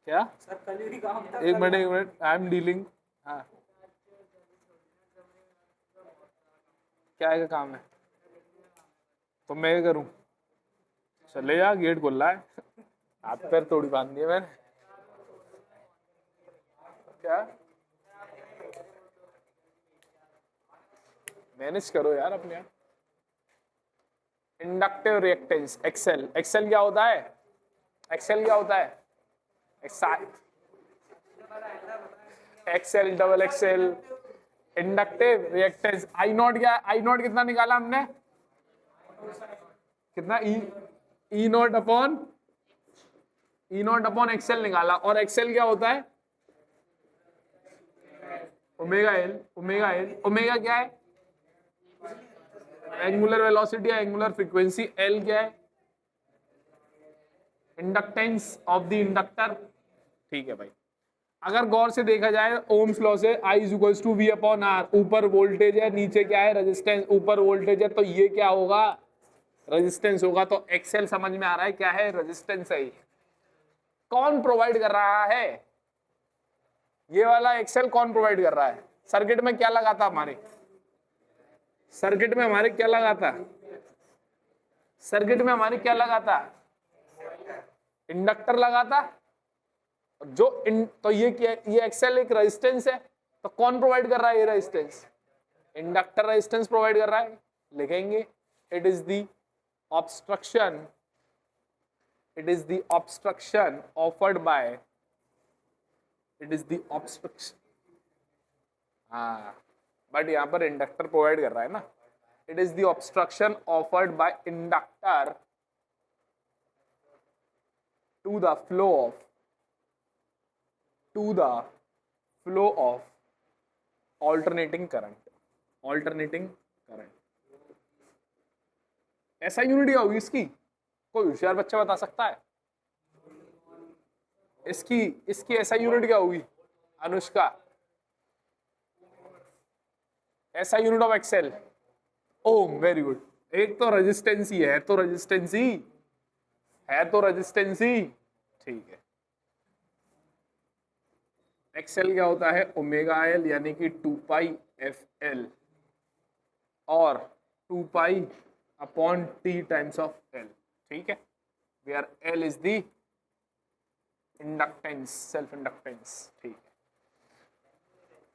क्या एक मिनट आई एम डीलिंग। हाँ क्या है का काम है तो मैं क्या करूं? चले जा, गेट खोल रहा है, हाथ पैर तोड़ी बांध दिए मैंने। क्या मैनेज करो यार अपने आप। Inductive reactance Excel. एक्सेल क्या होता है? एक्सेल क्या होता है? Excel double XL inductive reactance. आई नॉट क्या? आई नॉट कितना निकाला हमने? कितना? ई नॉट अपॉन एक्सेल निकाला। और एक्सेल क्या होता है? Omega L. Omega L, omega क्या है? एंगुलर वेलोसिटी या एंगुलर फ्रीक्वेंसी। एल क्या है? Inductance of the inductor. ठीक है भाई। अगर गौर से देखा जाए ओम्स लॉ से I is equals to V upon R, ऊपर वोल्टेज है नीचे क्या है? रेजिस्टेंस। ऊपर वोल्टेज है तो ये क्या होगा? रेजिस्टेंस होगा। तो एक्सेल समझ में आ रहा है क्या है? रेजिस्टेंस है। कौन प्रोवाइड कर रहा है? ये वाला एक्सेल कौन प्रोवाइड कर रहा है? सर्किट में क्या लगा था हमारे? सर्किट में हमारे क्या लगा था? सर्किट में हमारे क्या लगा था? इंडक्टर लगा था। जो तो ये क्या? ये एक्सेल एक रेजिस्टेंस है, तो कौन प्रोवाइड कर रहा है? ये रेजिस्टेंस, इंडक्टर रेजिस्टेंस प्रोवाइड कर रहा है। लिखेंगे it is the obstruction, it is the obstruction offered by, it is the obstruction. हाँ बट यहां पर इंडक्टर प्रोवाइड कर रहा है ना। It is the obstruction offered by inductor to the flow of alternating current, alternating current. ऐसा unit क्या होगी इसकी, कोई होशियार बच्चा बता सकता है? इसकी इसकी ऐसा यूनिट क्या होगी अनुष्का? ऐसा unit of XL, ohm, very good. एक तो रेजिस्टेंसी है, तो रेजिस्टेंसी है, तो रेजिस्टेंसी, ठीक है। एक्सेल क्या होता है, ओमेगा एल यानी कि 2 पाई एफ एल और 2 pi upon T times of L, ठीक है, where L is the inductance, self inductance, ठीक है।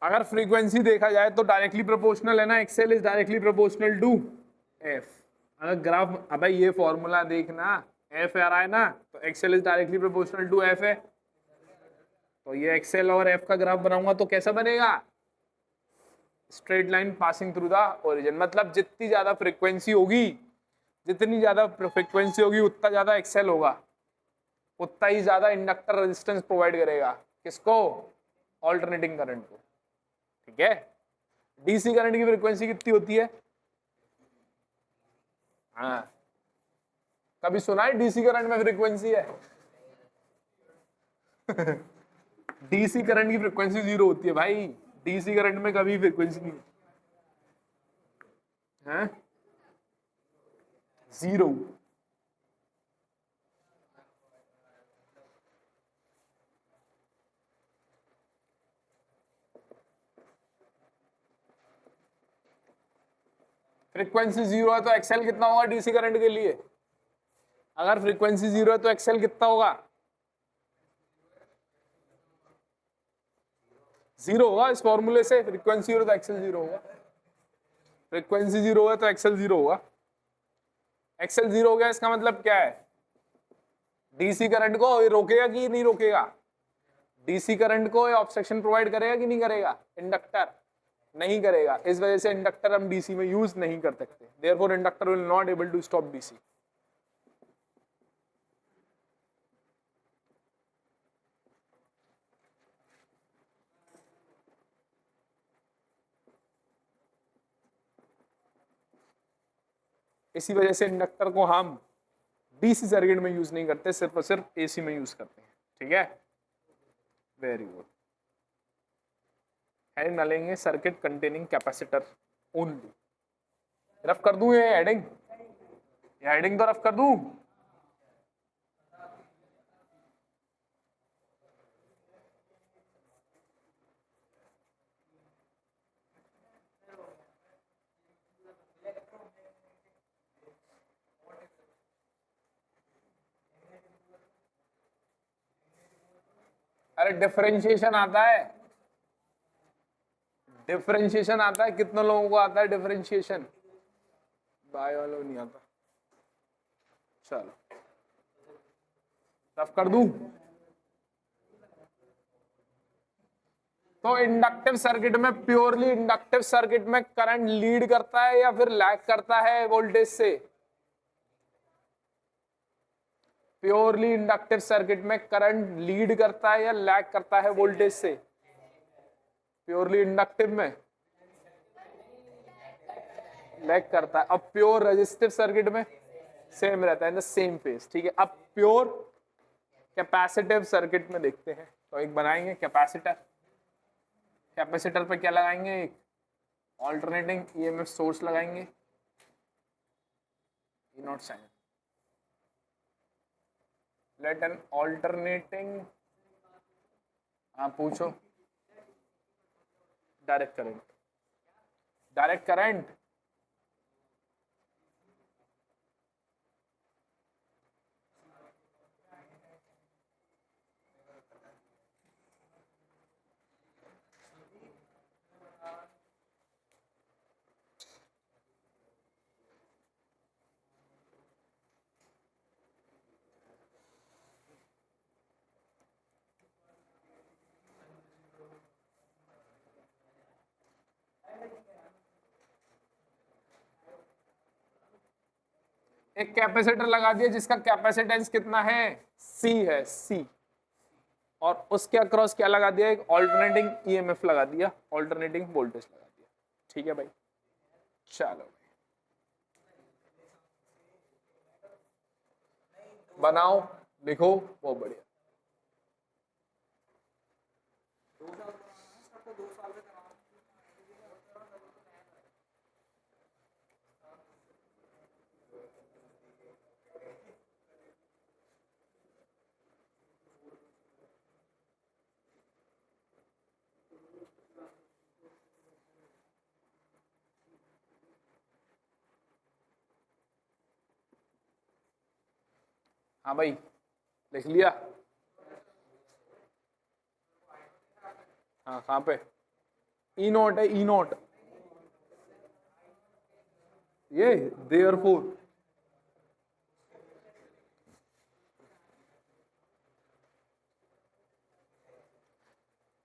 अगर फ्रीक्वेंसी देखा जाए तो डायरेक्टली प्रोपोर्शनल है ना, XL is directly proportional to F. अगर ग्राफ, अब ये फॉर्मूला देखना, एफ आ रहा है ना, तो XL is directly proportional to F है, तो ये एक्सेल और एफ का ग्राफ बनाऊंगा तो कैसा बनेगा, straight line passing through the origin. मतलब जितनी ज्यादा फ्रीक्वेंसी होगी, जितनी ज्यादा फ्रीक्वेंसी होगी उतना ज्यादा एक्सेल होगा, उतना ही ज्यादा इंडक्टर रेजिस्टेंस प्रोवाइड करेगा, किसको, ऑल्टरनेटिंग करंट को, ठीक है। डीसी करंट की फ्रीक्वेंसी कितनी होती है, हाँ, कभी सुना है डीसी करंट में फ्रीक्वेंसी है? डीसी करंट की फ्रीक्वेंसी 0 होती है भाई, डीसी करंट में कभी फ्रीक्वेंसी नहीं है, 0। फ्रीक्वेंसी 0 है तो एक्सेल कितना होगा डीसी करंट के लिए, अगर फ्रीक्वेंसी 0 है तो एक्सेल कितना होगा, 0 होगा। इस फॉर्मूले से फ्रीक्वेंसी 0 तो एक्सेल 0 होगा, फ्रीक्वेंसी 0 है तो एक्सेल 0 होगा। एक्सेल 0 हो गया, इसका मतलब क्या है, डीसी करंट को ये रोकेगा कि नहीं रोकेगा, डीसी करंट को ऑब्स्ट्रक्शन प्रोवाइड करेगा कि नहीं करेगा, इंडक्टर नहीं करेगा, इस वजह से इंडक्टर हम डीसी में यूज नहीं कर सकते, therefore inductor will not able to stop DC. इसी वजह से इंडक्टर को हम डीसी सर्किट में यूज नहीं करते, सिर्फ और सिर्फ एसी में यूज करते हैं, ठीक है, वेरी गुड। हेडिंग डालेंगे circuit containing capacitor only, rough कर दूं ये हेडिंग, ये हेडिंग तो रफ कर दूं, अरे डिफरेंशिएशन आता है, डिफरेंशिएशन आता है, कितने लोगों को आता है डिफरेंशिएशन, बाय वालों नहीं आता, चलो रफ कर दूं। तो इंडक्टिव सर्किट में, प्योरली इंडक्टिव सर्किट में करंट लीड करता है या फिर लैग करता है वोल्टेज से, प्योरली इंडक्टिव सर्किट में करंट लीड करता है या लैग करता है वोल्टेज से, प्योरली इंडक्टिव में लैग करता है, अब प्योर रेजिस्टिव सर्किट में सेम रहता है, इन द सेम फेज, ठीक है। अब प्योर कैपेसिटिव सर्किट में देखते हैं, तो एक बनाएंगे कैपेसिटर, कैपेसिटर पे क्या लगाएंगे, एक ऑल्टरनेटिंग ईएमएफ सोर्स लगाएंगे, E naught sine, let an alternating, हाँ पूछो, डायरेक्ट करंट, डायरेक्ट करंट, एक कैपेसिटर लगा दिया जिसका कैपेसिटेंस कितना है, C है, C, और उसके अक्रॉस क्या लगा दिया, एक ऑल्टरनेटिंग ईएमएफ लगा दिया, ऑल्टरनेटिंग वोल्टेज लगा दिया। ठीक है भाई, चलो बनाओ, लिखो, बहुत बढ़िया। हाँ भाई, लिख लिया? हाँ, कहाँ पे? ई नोट है, ई नोट, ये देयरफॉर।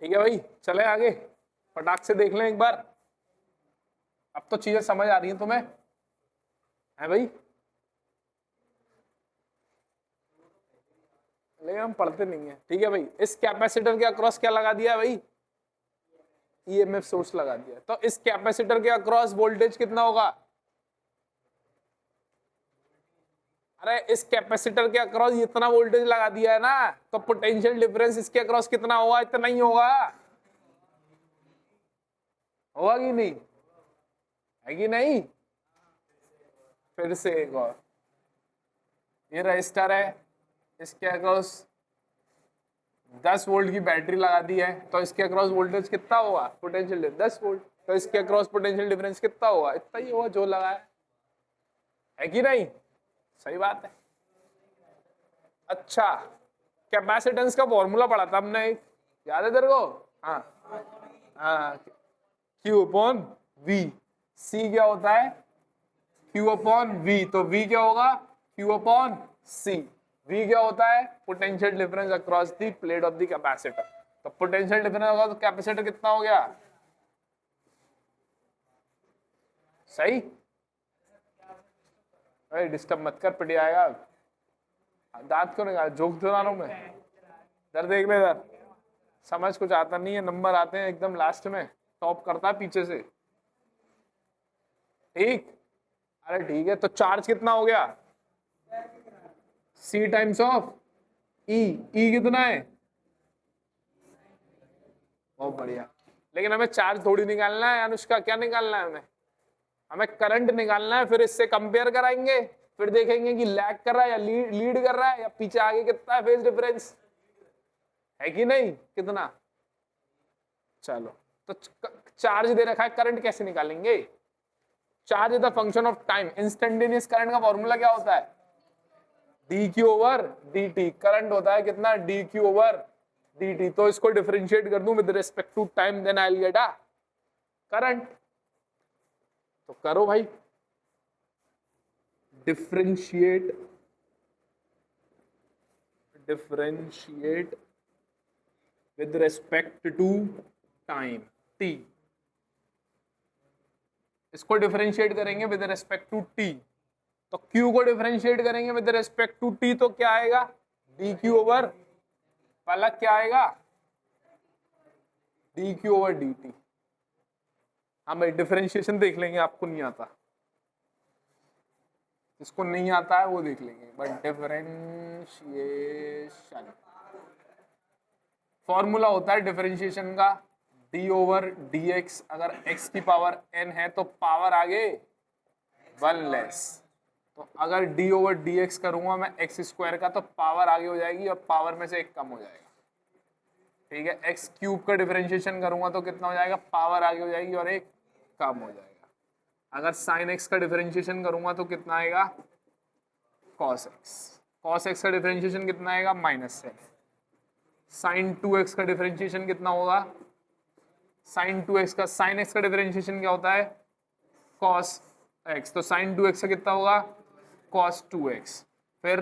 ठीक है भाई, चले आगे, फटाक से देख लें एक बार। अब तो चीजें समझ आ रही हैं तुम्हें, है भाई? लेकिन हम पढ़ते नहीं है। ठीक है भाई, इस कैपेसिटर के अक्रॉस क्या लगा दिया भाई? ईएमएफ सोर्स लगा दिया। तो इस कैपेसिटर के अक्रॉस वोल्टेज कितना होगा? अरे इस कैपेसिटर के अक्रॉस इतना वोल्टेज लगा दिया है ना, तो पोटेंशियल डिफरेंस इसके अक्रॉस कितना होगा? इतना ही होगा। होगा कि नहीं? है कि नहीं? फिर से एक और, ये रजिस्टर है, इसके अक्रॉस 10 वोल्ट की बैटरी लगा दी है, तो इसके अक्रॉस वोल्टेज कितना होगा? पोटेंशियल 10 वोल्ट, तो इसके अक्रॉस पोटेंशियल डिफरेंस कितना होगा? इतना ही होगा जो लगा है कि नहीं? सही बात है। अच्छा, कैपेसिटेंस का फॉर्मूला पढ़ा था हमने, याद है तेरे को? हाँ हाँ, Q अपॉन V। C क्या होता है? Q upon V। तो V क्या होगा? Q upon C। V क्या होता है? Potential difference across the plate of the capacitor. तो पोटेंशियल डिफरेंस होगा तो कैपेसिटर कितना हो गया? सही? अरे डिस्टर्ब मत कर, पिट आएगा। दांत क्यों निकाल, जोक तो ना रहा हूं मैं। इधर देख ले, इधर समझ कुछ आता नहीं है, नंबर आते हैं एकदम लास्ट में, टॉप करता है पीछे से। ठीक, अरे ठीक है, तो चार्ज कितना हो गया? C times of E। E कितना है? बहुत बढ़िया। लेकिन हमें चार्ज थोड़ी निकालना है अनुष्का, क्या निकालना है हमें? हमें करंट निकालना है, फिर इससे कंपेयर कराएंगे, फिर देखेंगे कि लैग कर रहा है या लीड कर रहा है, या पीछे आगे कितना है फेज डिफरेंस, है कि नहीं? कितना? चलो, तो चार्ज दे रखा है, करंट कैसे निकालेंगे? Charge is the function of time. Instantaneous current का फॉर्मूला क्या होता है? dq over dt। करंट होता है कितना? dq over dt। तो इसको डिफरेंशिएट कर दूं with respect to time, then I will get a current. तो करो भाई, differentiate with respect to time t। इसको डिफरेंशिएट करेंगे विद रिस्पेक्ट टू t, तो q को डिफरेंशिएट करेंगे विद रिस्पेक्ट टू t, तो क्या आएगा? dq ओवर, पहला क्या आएगा? dq over dt। हाँ भाई, डिफरेंशिएशन देख लेंगे, आपको नहीं आता, इसको नहीं आता है वो देख लेंगे, बट डिफरेंशिएशन फॉर्मूला होता है डिफरेंशिएशन का d ओवर dx। अगर x की पावर n है तो पावर आगे 1 लेस, तो अगर d ओवर dx करूंगा मैं x स्क्वायर का, तो पावर आगे हो जाएगी और पावर में से एक कम हो जाएगा। ठीक है, x क्यूब का डिफरेंशिएशन करूंगा तो कितना हो जाएगा? पावर आगे हो जाएगी और एक कम हो जाएगा। अगर sin x का डिफरेंशिएशन करूंगा तो कितना आएगा? cos x। cos x का डिफरेंशिएशन कितना आएगा? -7। sin 2x का डिफरेंशिएशन कितना होगा? sin 2x का, sin x का डिफरेंशिएशन क्या होता है? cos x। तो sin 2x का कितना होगा? cos 2x। फिर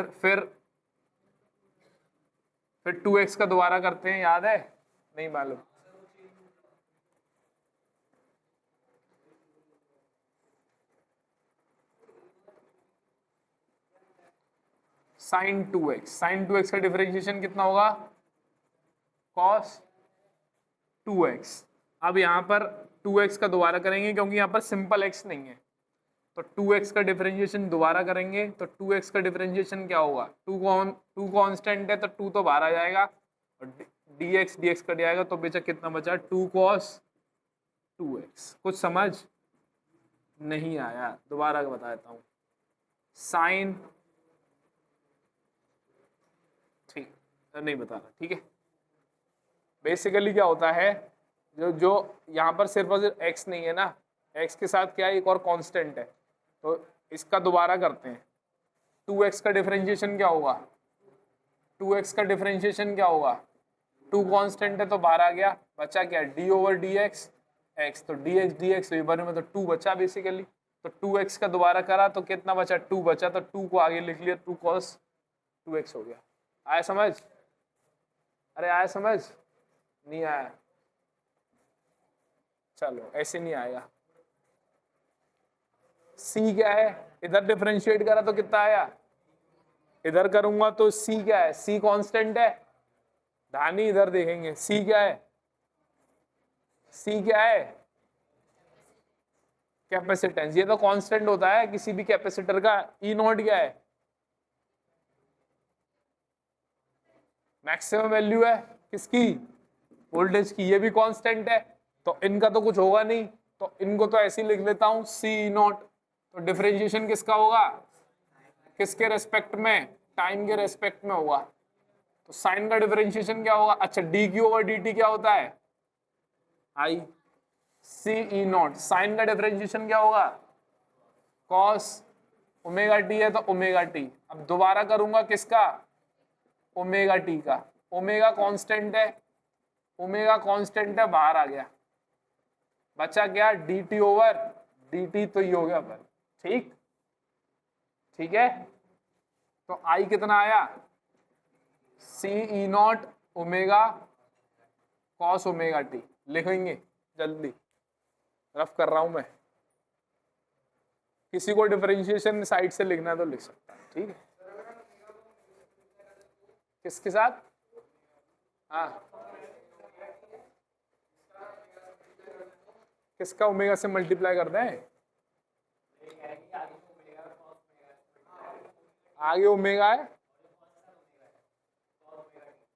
2x का दोबारा करते हैं, याद है? नहीं मालूम? sin 2x का डिफरेंशिएशन कितना होगा? cos 2x। अब यहाँ पर 2x का दोबारा करेंगे क्योंकि यहाँ पर सिंपल x नहीं है, तो 2x का डिफरेंशिएशन दोबारा करेंगे। तो 2x का डिफरेंशिएशन क्या होगा, 2 कांस्टेंट है तो 2 तो बाहर आ जाएगा और dx कट जाएगा, तो बेचा कितना बचा 2 cos 2x। कुछ समझ नहीं आया, दोबारा बता देता हूँ। साइन, ठीक नहीं बता रहा, ठीक है। बेसिकली क्या होता है, जो यहाँ पर सिर्फ और सिर्फ x नहीं है ना, x के साथ क्या है, एक और कांस्टेंट है, तो इसका दोबारा करते हैं। 2x का डिफरेंशिएशन क्या होगा, 2x का डिफरेंशिएशन क्या होगा, 2 कांस्टेंट है तो बाहर आ गया, बचा क्या d ओवर dx x, तो dx बारे में तो 2 बचा बेसिकली, तो 2x का दोबारा करा तो कितना बचा, 2 बचा, तो 2 को आगे लिख लिया, 2 cos 2x हो गया। आया समझ, अरे आया समझ, नहीं आया, चलो ऐसे नहीं आएगा। c क्या है, इधर डिफरेंशिएट करा तो कितना आया, इधर करूंगा तो c क्या है, c कांस्टेंट है, धानी इधर देखेंगे, c क्या है, c क्या है, कैपेसिटेंस, ये तो कांस्टेंट होता है किसी भी कैपेसिटर का। ई नॉट क्या है, मैक्सिमम वैल्यू है किसकी, वोल्टेज की, ये भी कांस्टेंट है, तो इनका तो कुछ होगा नहीं, तो इनको तो ऐसे ही लिख लेता हूं सी नॉट। तो डिफरेंशिएशन किसका होगा, किसके रेस्पेक्ट में, टाइम के रेस्पेक्ट में होगा, तो साइन का डिफरेंशिएशन क्या होगा, अच्छा D Q over D T क्या होता है, आई सी ई नॉट। साइन का डिफरेंशिएशन क्या होगा, कॉस ओमेगा टी है तो ओमेगा टी। अब दोबारा करूंगा किसका, ओमेगा टी का, ओमेगा कांस्टेंट है, ओमेगा कांस्टेंट है, बाहर आ गया, बचा क्या D T over D T, तो ये हो गया पर, ठीक, ठीक है। तो आई कितना आया, C E naught omega cos omega T. लिखेंगे जल्दी, रफ कर रहा हूं मैं, किसी को डिफरेंशिएशन साइड से लिखना है तो लिख सकता है, ठीक है। किसके साथ, हाँ किसका ओमेगा से मल्टीप्लाई करते हैं, आगे ओमेगा है,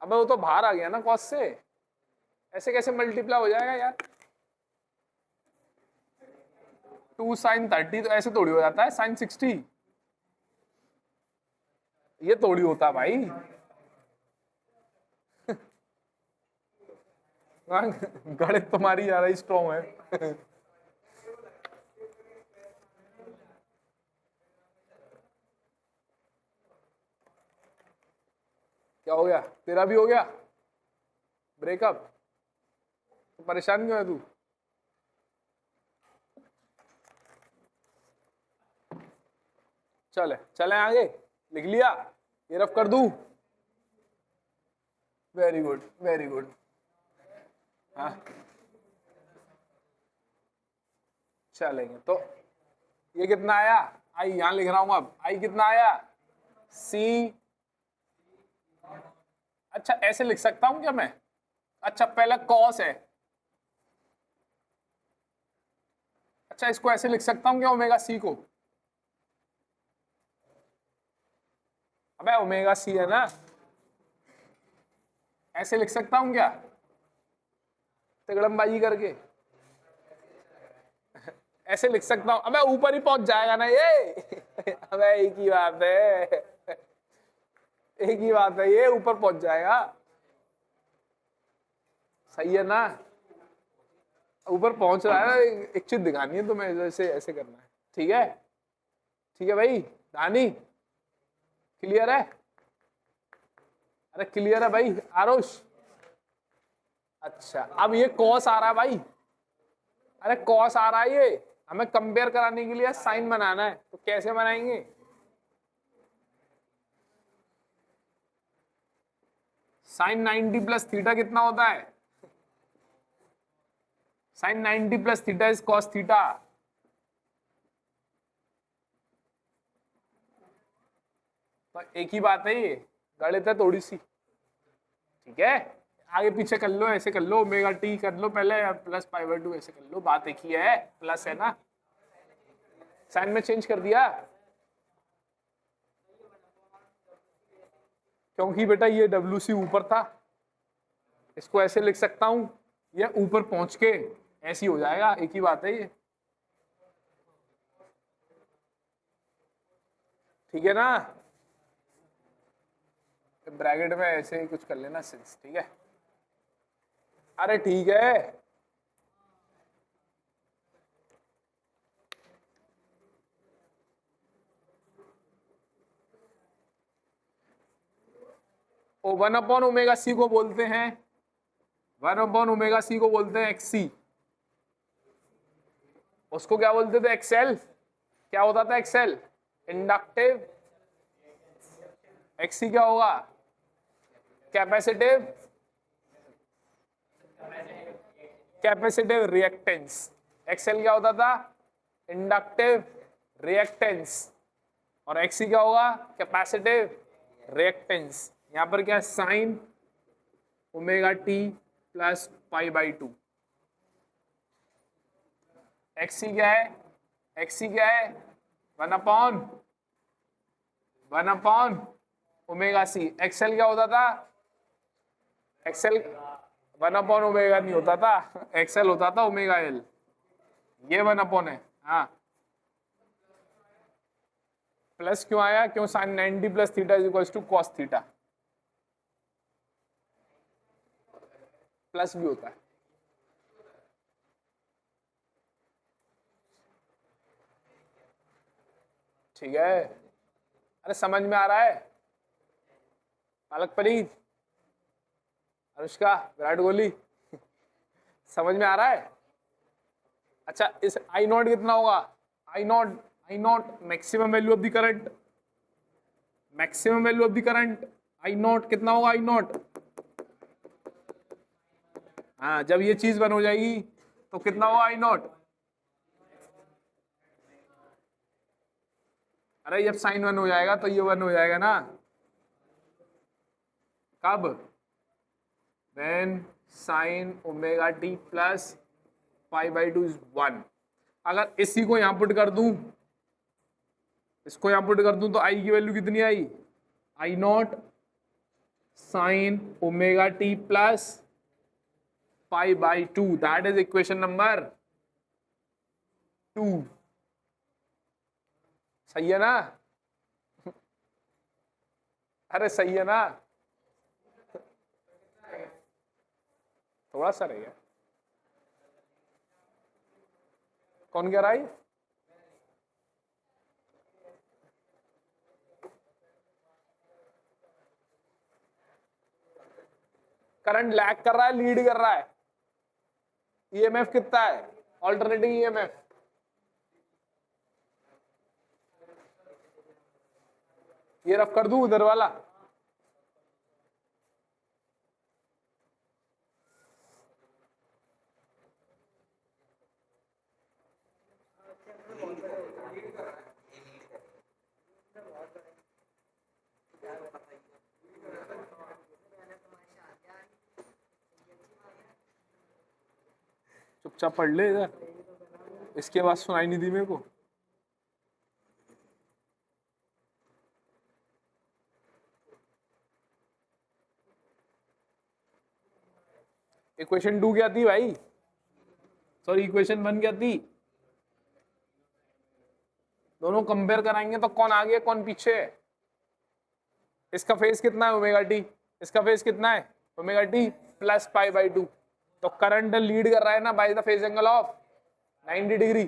अबे वो तो बाहर आ गया ना कॉस से, ऐसे कैसे मल्टीप्लाई हो जाएगा यार, 2 sin 30 तो ऐसे थोड़ी हो जाता है, sin 60 ये थोड़ी होता भाई गणित तुम्हारी ज्यादा ही स्ट्रॉन्ग है क्या हो गया, तेरा भी हो गया ब्रेकअप, तो परेशान क्यों है तू, चले चले आगे, लिख लिया, ये रफ कर दूं, वेरी गुड वेरी गुड। हाँ चलेंगे, तो ये कितना आया, आई यहां लिख रहा हूं, अब आई कितना आया, सी, अच्छा ऐसे लिख सकता हूं क्या मैं, अच्छा पहला कॉस है, अच्छा इसको ऐसे लिख सकता हूं क्या ओमेगा सी को, अबे ओमेगा सी है ना, ऐसे लिख सकता हूं क्या, तिगड़मबाजी करके ऐसे लिख सकता हूं, अबे ऊपर ही पहुंच जाएगा ना ये अबे एक ही बात है एक ही बात है, ये ऊपर पहुंच जाएगा, सही है ना, ऊपर पहुंच रहा है, एक चीज दिखानी है तुम्हें, जैसे ऐसे करना है, ठीक है, ठीक है भाई, दानी क्लियर है, अरे क्लियर है भाई आरुष, अच्छा अब ये कॉस आ रहा है भाई, अरे कॉस आ रहा है, ये हमें कंपेयर कराने के लिए साइन बनाना है, तो कैसे बनाएंगे, साइन 90 प्लस थीटा कितना होता है, sine 90 plus theta is cos theta, तो एक ही बात है, ये गणित है थोड़ी सी, ठीक है, आगे पीछे कर लो, ऐसे कर लो, ओमेगा टी कर लो पहले, प्लस पाई बाय 2 ऐसे कर लो, बात एक ही है, प्लस है ना, साइन में चेंज कर दिया क्योंकि बेटा ये डब्ल्यू सी ऊपर था, इसको ऐसे लिख सकता हूं, ये ऊपर पहुंच के ऐसे ही हो जाएगा, एक ही बात है ये, ठीक है ना, ब्रैकेट में ऐसे ही कुछ कर लेना सिंस, ठीक है, अरे ठीक है, ओ 1/ओमेगा सी को बोलते हैं, 1/ओमेगा सी को बोलते हैं एक्सी, उसको क्या बोलते थे एक्सएल, क्या होता था एक्सएल, इंडक्टिव, एक्सी क्या होगा, कैपेसिटिव, कैपेसिटिव रिएक्टेंस, एक्सएल क्या होता था, इंडक्टिव रिएक्टेंस, और एक्सी क्या होगा, कैपेसिटिव रिएक्टेंस, यहां पर क्या है sine omega T plus pi by 2, XC क्या है, एक्सी क्या है, 1/1/, ओमेगा सी, एक्सएल क्या होता था, एक्सएल 1/ओमेगा नहीं होता था, एक्सएल होता था ओमेगा एल, ये 1/ है, हाँ, प्लस क्यों आया, क्यों sine 90 plus theta is equal to cos theta, plus भी होता है, ठीक है, अरे समझ में आ रहा है, पालक पनीर, अनुष्का, विराट कोहली, समझ में आ रहा है, अच्छा इस आई नॉट कितना होगा, I naught maximum value of the current, maximum value of the current, I naught कितना होगा, आई नॉट, हाँ जब ये चीज बन हो जाएगी तो कितना होगा आई नॉट, अरे जब साइन 1 हो जाएगा तो ये 1 हो जाएगा ना, कब, when sin omega T plus pi by 2 is 1, अगर इसी को यहां पुट कर दूं, इसको यहां पुट कर दूं तो आई की वैल्यू कितनी आई, I naught sine omega T plus pi by 2, that is equation number 2, सही है ना, अरे सही है ना, थोड़ा सा रह गया, कौन कह रहा है, करंट लैग कर रहा है लीड कर रहा है, ईएमएफ कितना है, ऑल्टरनेटिंग ईएमएफ, ये रफ कर दूं उधर वाला, चुपचाप पढ़ ले इधर, इसके बाद सुनाई नहीं दी मेरे को, इक्वेशन 2 क्या थी भाई, सॉरी इक्वेशन 1 क्या थी, दोनों कंपेयर कराएंगे तो कौन आगे कौन पीछे है, इसका फेस कितना है ओमेगा टी, इसका फेस कितना है omega T plus pi by 2, तो करंट लीड कर रहा है ना bye the phase angle of 90 degree,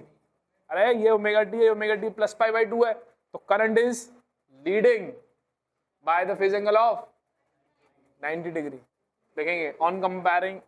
अरे ये ओमेगा टी है, omega T plus pi by 2 है, तो current is leading by the phase angle of 90 degree, देखेंगे ऑन कंपेयरिंग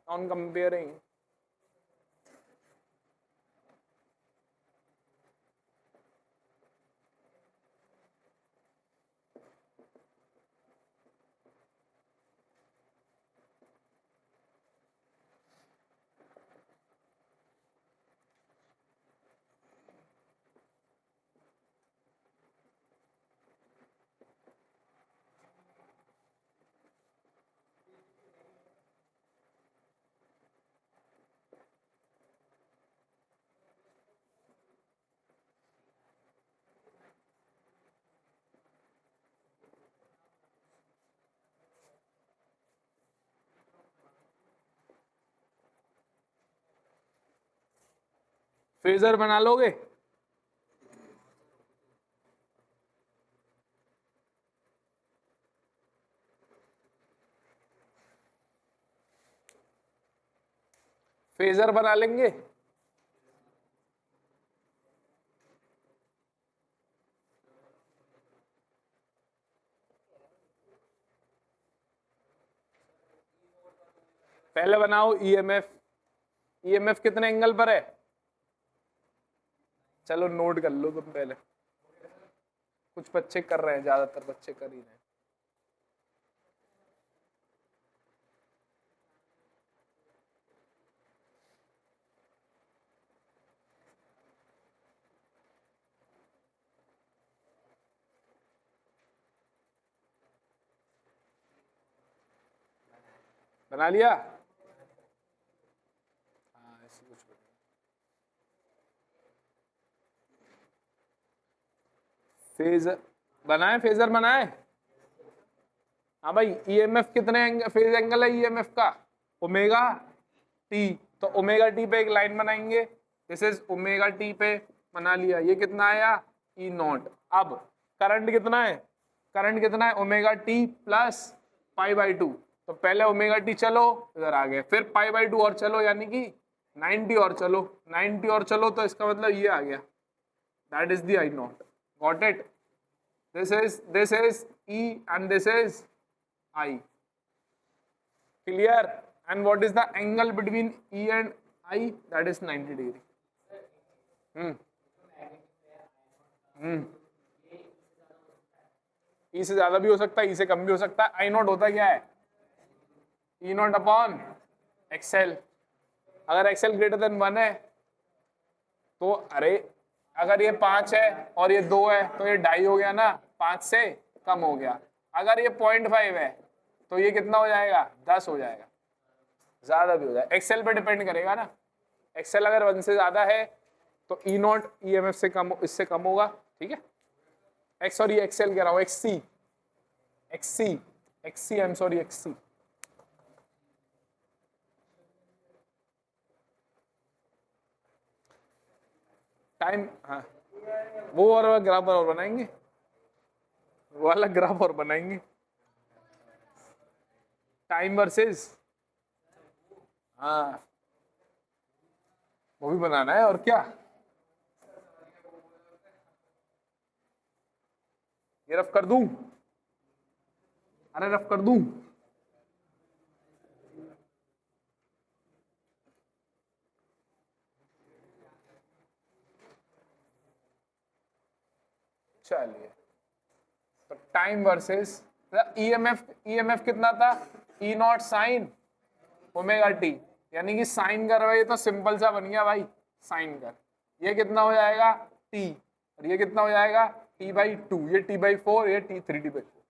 फेजर बना लोगे? फेजर बना लेंगे? पहले बनाओ ईएमएफ। ईएमएफ कितने एंगल पर है? चलो नोट कर लो तुम पहले। कुछ बच्चे कर रहे हैं, ज्यादातर बच्चे कर ही रहे हैं। बना लिया? हाँ ऐसे कुछ फेजर बनाए, फेजर बनाए। हाँ भाई, ईएमएफ कितने फेज एंगल है ईएमएफ का? Omega T. तो ओमेगा टी पे एक लाइन बनाएंगे, दिस इज ओमेगा टी पे बना लिया। ये कितना आया? E not. अब करंट कितना है? करंट कितना है? Omega T plus pi by to. तो पहले ओमेगा टी चलो, इधर आ गए, फिर पाई बाई टू और चलो, यानी कि 90 और चलो, 90 और चलो, तो इसका मतलब ये आ गया, that is the I not. Got it? this is E and this is I. Clear? And what is the angle between E and I? That is 90 degree. E से ज्यादा भी हो सकता है, E से कम भी हो सकता है। आई नॉट होता क्या है? E not upon XL. अगर एक्सएल ग्रेटर देन 1 है तो, अरे अगर ये 5 है और ये 2 है तो ये 2.5 हो गया ना, 5 से कम हो गया। अगर ये 0.5 है तो ये कितना हो जाएगा? 10 हो जाएगा, ज्यादा भी हो जाएगा। एक्सेल पे डिपेंड करेगा ना। एक्सेल अगर 1 से ज्यादा है तो ई नॉट ईएमएफ से कम, इससे कम होगा। ठीक है, एक्स, सॉरी एक्सेल कह रहा हूँ, एक्ससी, एक्ससी, एक्ससी, आई एम सॉरी, एक्ससी। टाइम, हाँ वो और ग्राफ और बनाएंगे, वो वाला ग्राफ और बनाएंगे। टाइम वर्सेस, हाँ वो भी बनाना है, और क्या। ये रफ कर दूं? अरे रफ कर दूं? चलिए, तो टाइम वर्सेस ईएमएफ, ईएमएफ कितना था? ई नॉट साइन ओमेगा टी, यानी कि साइन कर रहे, तो सिंपल सा बन गया भाई, साइन कर। ये कितना हो जाएगा? टी, और ये कितना हो जाएगा? टी बाई टू, ये टी बाई फोर, ये T three, T by four.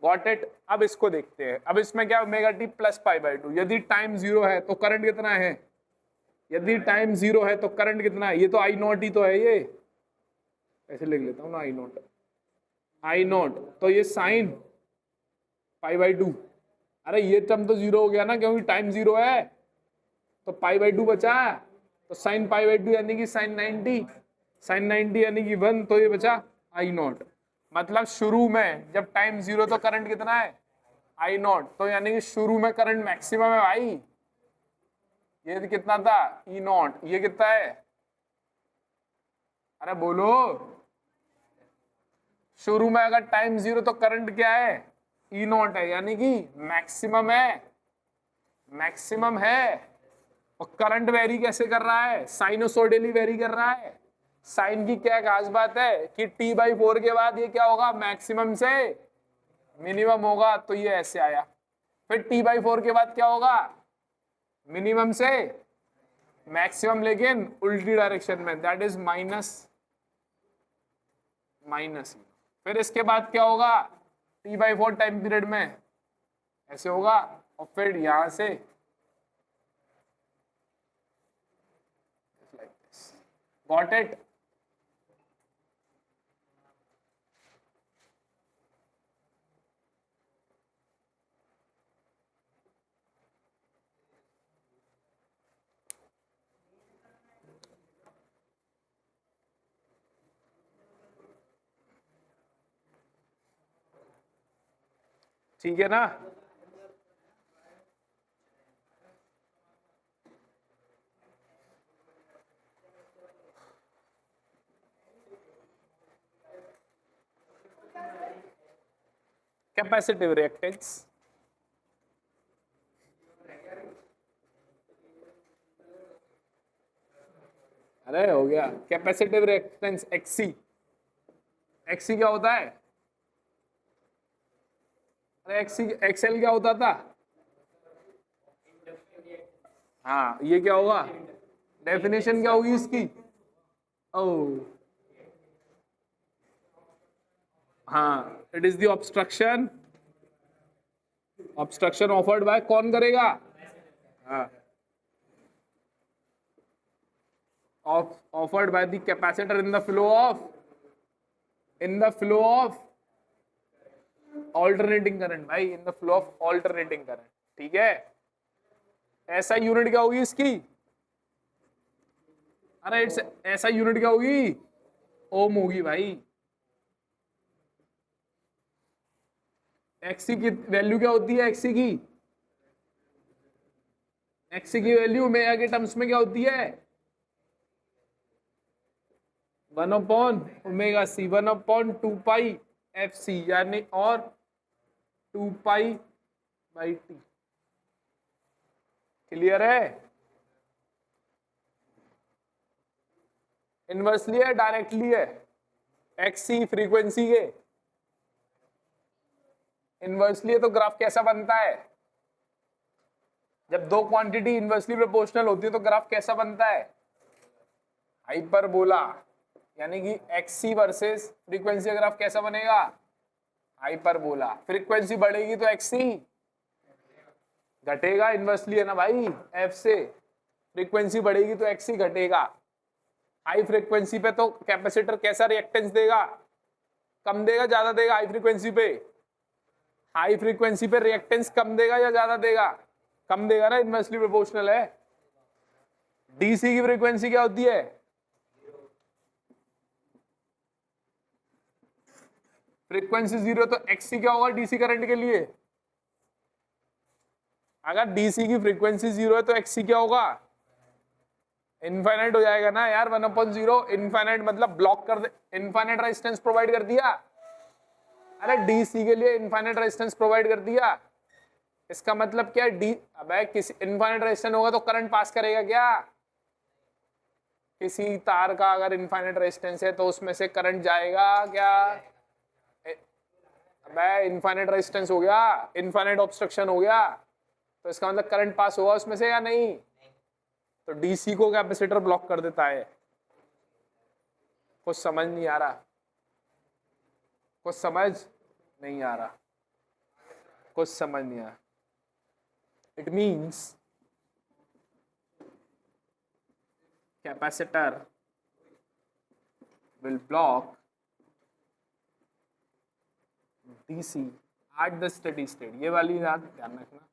Got it? अब इसको देखते हैं। अब इसमें क्या, omega T plus pi by to. यदि टाइम जीरो है तो करंट कितना है? यदि टाइम जीरो है तो करंट कितना है? ये तो आई नॉट ही तो है, ये ऐसे लिख लेता हूँ ना, आई नॉट, आई नॉट। तो ये साइन पाई बाई टू, अरे ये टर्म तो जीरो हो गया ना, क्योंकि टाइम जीरो है, तो पाई बाई टू बचा। तो साइन पाई बाई टू यानी कि साइन 90, साइन 90 यानी कि 1, तो ये बचा आई नॉट। मतलब शुरू में जब टाइम जीरो तो करंट कितना है? आई नॉट। तो यानी कि शुरू में करंट मैक्सिमम है भाई। ये कितना था? ई नॉट। ये कितना है? अरे बोलो, शुरू में अगर टाइम जीरो तो करंट क्या है? ई नॉट है, यानी कि मैक्सिमम है, मैक्सिमम है। और करंट वेरी कैसे कर रहा है? साइनोसोइडली वेरी कर रहा है। साइन की क्या खास बात है कि टी बाई फोर के बाद ये क्या होगा? मैक्सिमम से मिनिमम होगा, तो ये ऐसे आया। फिर टी बाई फोर के बाद क्या होगा? मिनिमम से मैक्सिमम, लेकिन उल्टी डायरेक्शन में, दैट इज माइनस, माइनस। फिर इसके बाद क्या होगा? T by four time period में ऐसे होगा, और फिर यहां से गॉट इट? ठीक है ना। कैपेसिटिव रिएक्टेंस, अरे हो गया। कैपेसिटिव रिएक्टेंस एक्सी, एक्सी क्या होता है? अरे एक्सी एक्सएल क्या होता था? हाँ ये क्या होगा? डेफिनेशन क्या होगी इसकी? ओ हाँ, it is the obstruction, obstruction offered by, कौन करेगा? हाँ, offered by the capacitor in the flow of, in the flow of alternating current भाई, in the flow of alternating current. ठीक है, ऐसा यूनिट क्या होगी इसकी? अरे इट्स ऐसा यूनिट क्या होगी? ओम होगी भाई। एक्सी की वैल्यू क्या होती है? एक्सी की, एक्सी की वैल्यू ओमेगा के टर्म्स में क्या होती है? 1/ओमेगा सी, 1/2 पाई एफ सी, यानी और 2 पाई बाई टी। क्लियर है? इनवर्सली है, डायरेक्टली है? एक्सी फ्रीक्वेंसी के इनवर्सली है तो ग्राफ कैसा बनता है? जब दो क्वांटिटी इनवर्सली प्रोपोर्शनल होती है तो ग्राफ कैसा बनता है? हाइपरबोला। यानी कि एक्सी वर्सेस फ्रीक्वेंसी का ग्राफ कैसा बनेगा? हाइपरबोला। फ्रीक्वेंसी बढ़ेगी तो एक्सी घटेगा, इनवर्सली है ना भाई एफ से। फ्रीक्वेंसी बढ़ेगी तो एक्सी घटेगा। हाई फ्रीक्वेंसी पे तो कैपेसिटर कैसा रिएक्टेंस देगा? कम देगा, ज्यादा देगा? हाई फ्रीक्वेंसी पे, हाई फ्रीक्वेंसी पे रिएक्टेंस कम देगा या ज्यादा देगा? कम देगा ना, इनवर्सली प्रोपोर्शनल है। डीसी की फ्रीक्वेंसी क्या होती है? फ्रीक्वेंसी 0 तो एक्सी क्या होगा डीसी करंट के लिए? अगर डीसी की फ्रीक्वेंसी 0 है तो एक्सी क्या होगा? इनफाइनाइट हो जाएगा ना यार। 1/0 इनफाइनाइट मतलब ब्लॉक कर दे, इनफाइनाइट रेजिस्टेंस प्रोवाइड कर दिया। अरे डीसी के लिए इनफाइनाइट रेजिस्टेंस प्रोवाइड कर दिया, इसका मतलब क्या? डी अबे किसी इनफाइनाइट रेजिस्टेंस होगा तो करंट पास करेगा क्या? किसी तार का अगर इनफाइनाइट रेजिस्टेंस है तो उसमें से करंट जाएगा क्या? अबे इनफाइनाइट रेजिस्टेंस हो गया, इनफाइनाइट ऑब्स्ट्रक्शन हो गया, तो इसका मतलब करंट पास होगा उसमें से या नहीं? तो डीसी को कैपेसिटर ब्लॉक कर देता है। कुछ समझ नहीं आ रहा? कुछ समझ नहीं आ रहा? कुछ समझ नहीं आ रहा? It means capacitor will block DC at the steady state। ये वाली याद ध्यान रखना,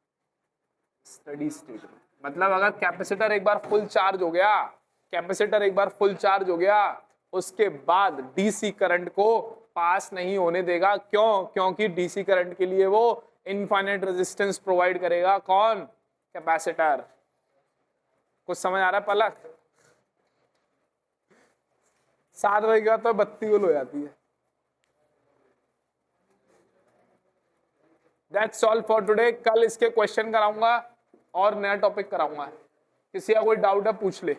स्टेडी स्टेट में मतलब अगर कैपेसिटर एक बार फुल चार्ज हो गया, कैपेसिटर एक बार फुल चार्ज हो गया, उसके बाद डीसी करंट को पास नहीं होने देगा। क्यों? क्योंकि डीसी करंट के लिए वो इनफाइनाइट रेजिस्टेंस प्रोवाइड करेगा। कौन? कैपेसिटर। कुछ समझ आ रहा है पलक? 7 बजे के बाद तो बत्ती गुल हो जाती है। That's all for today। कल इसके क्वेश्चन कराऊंगा और नया टॉपिक कराऊंगा। किसी का कोई डाउट है पूछ ले।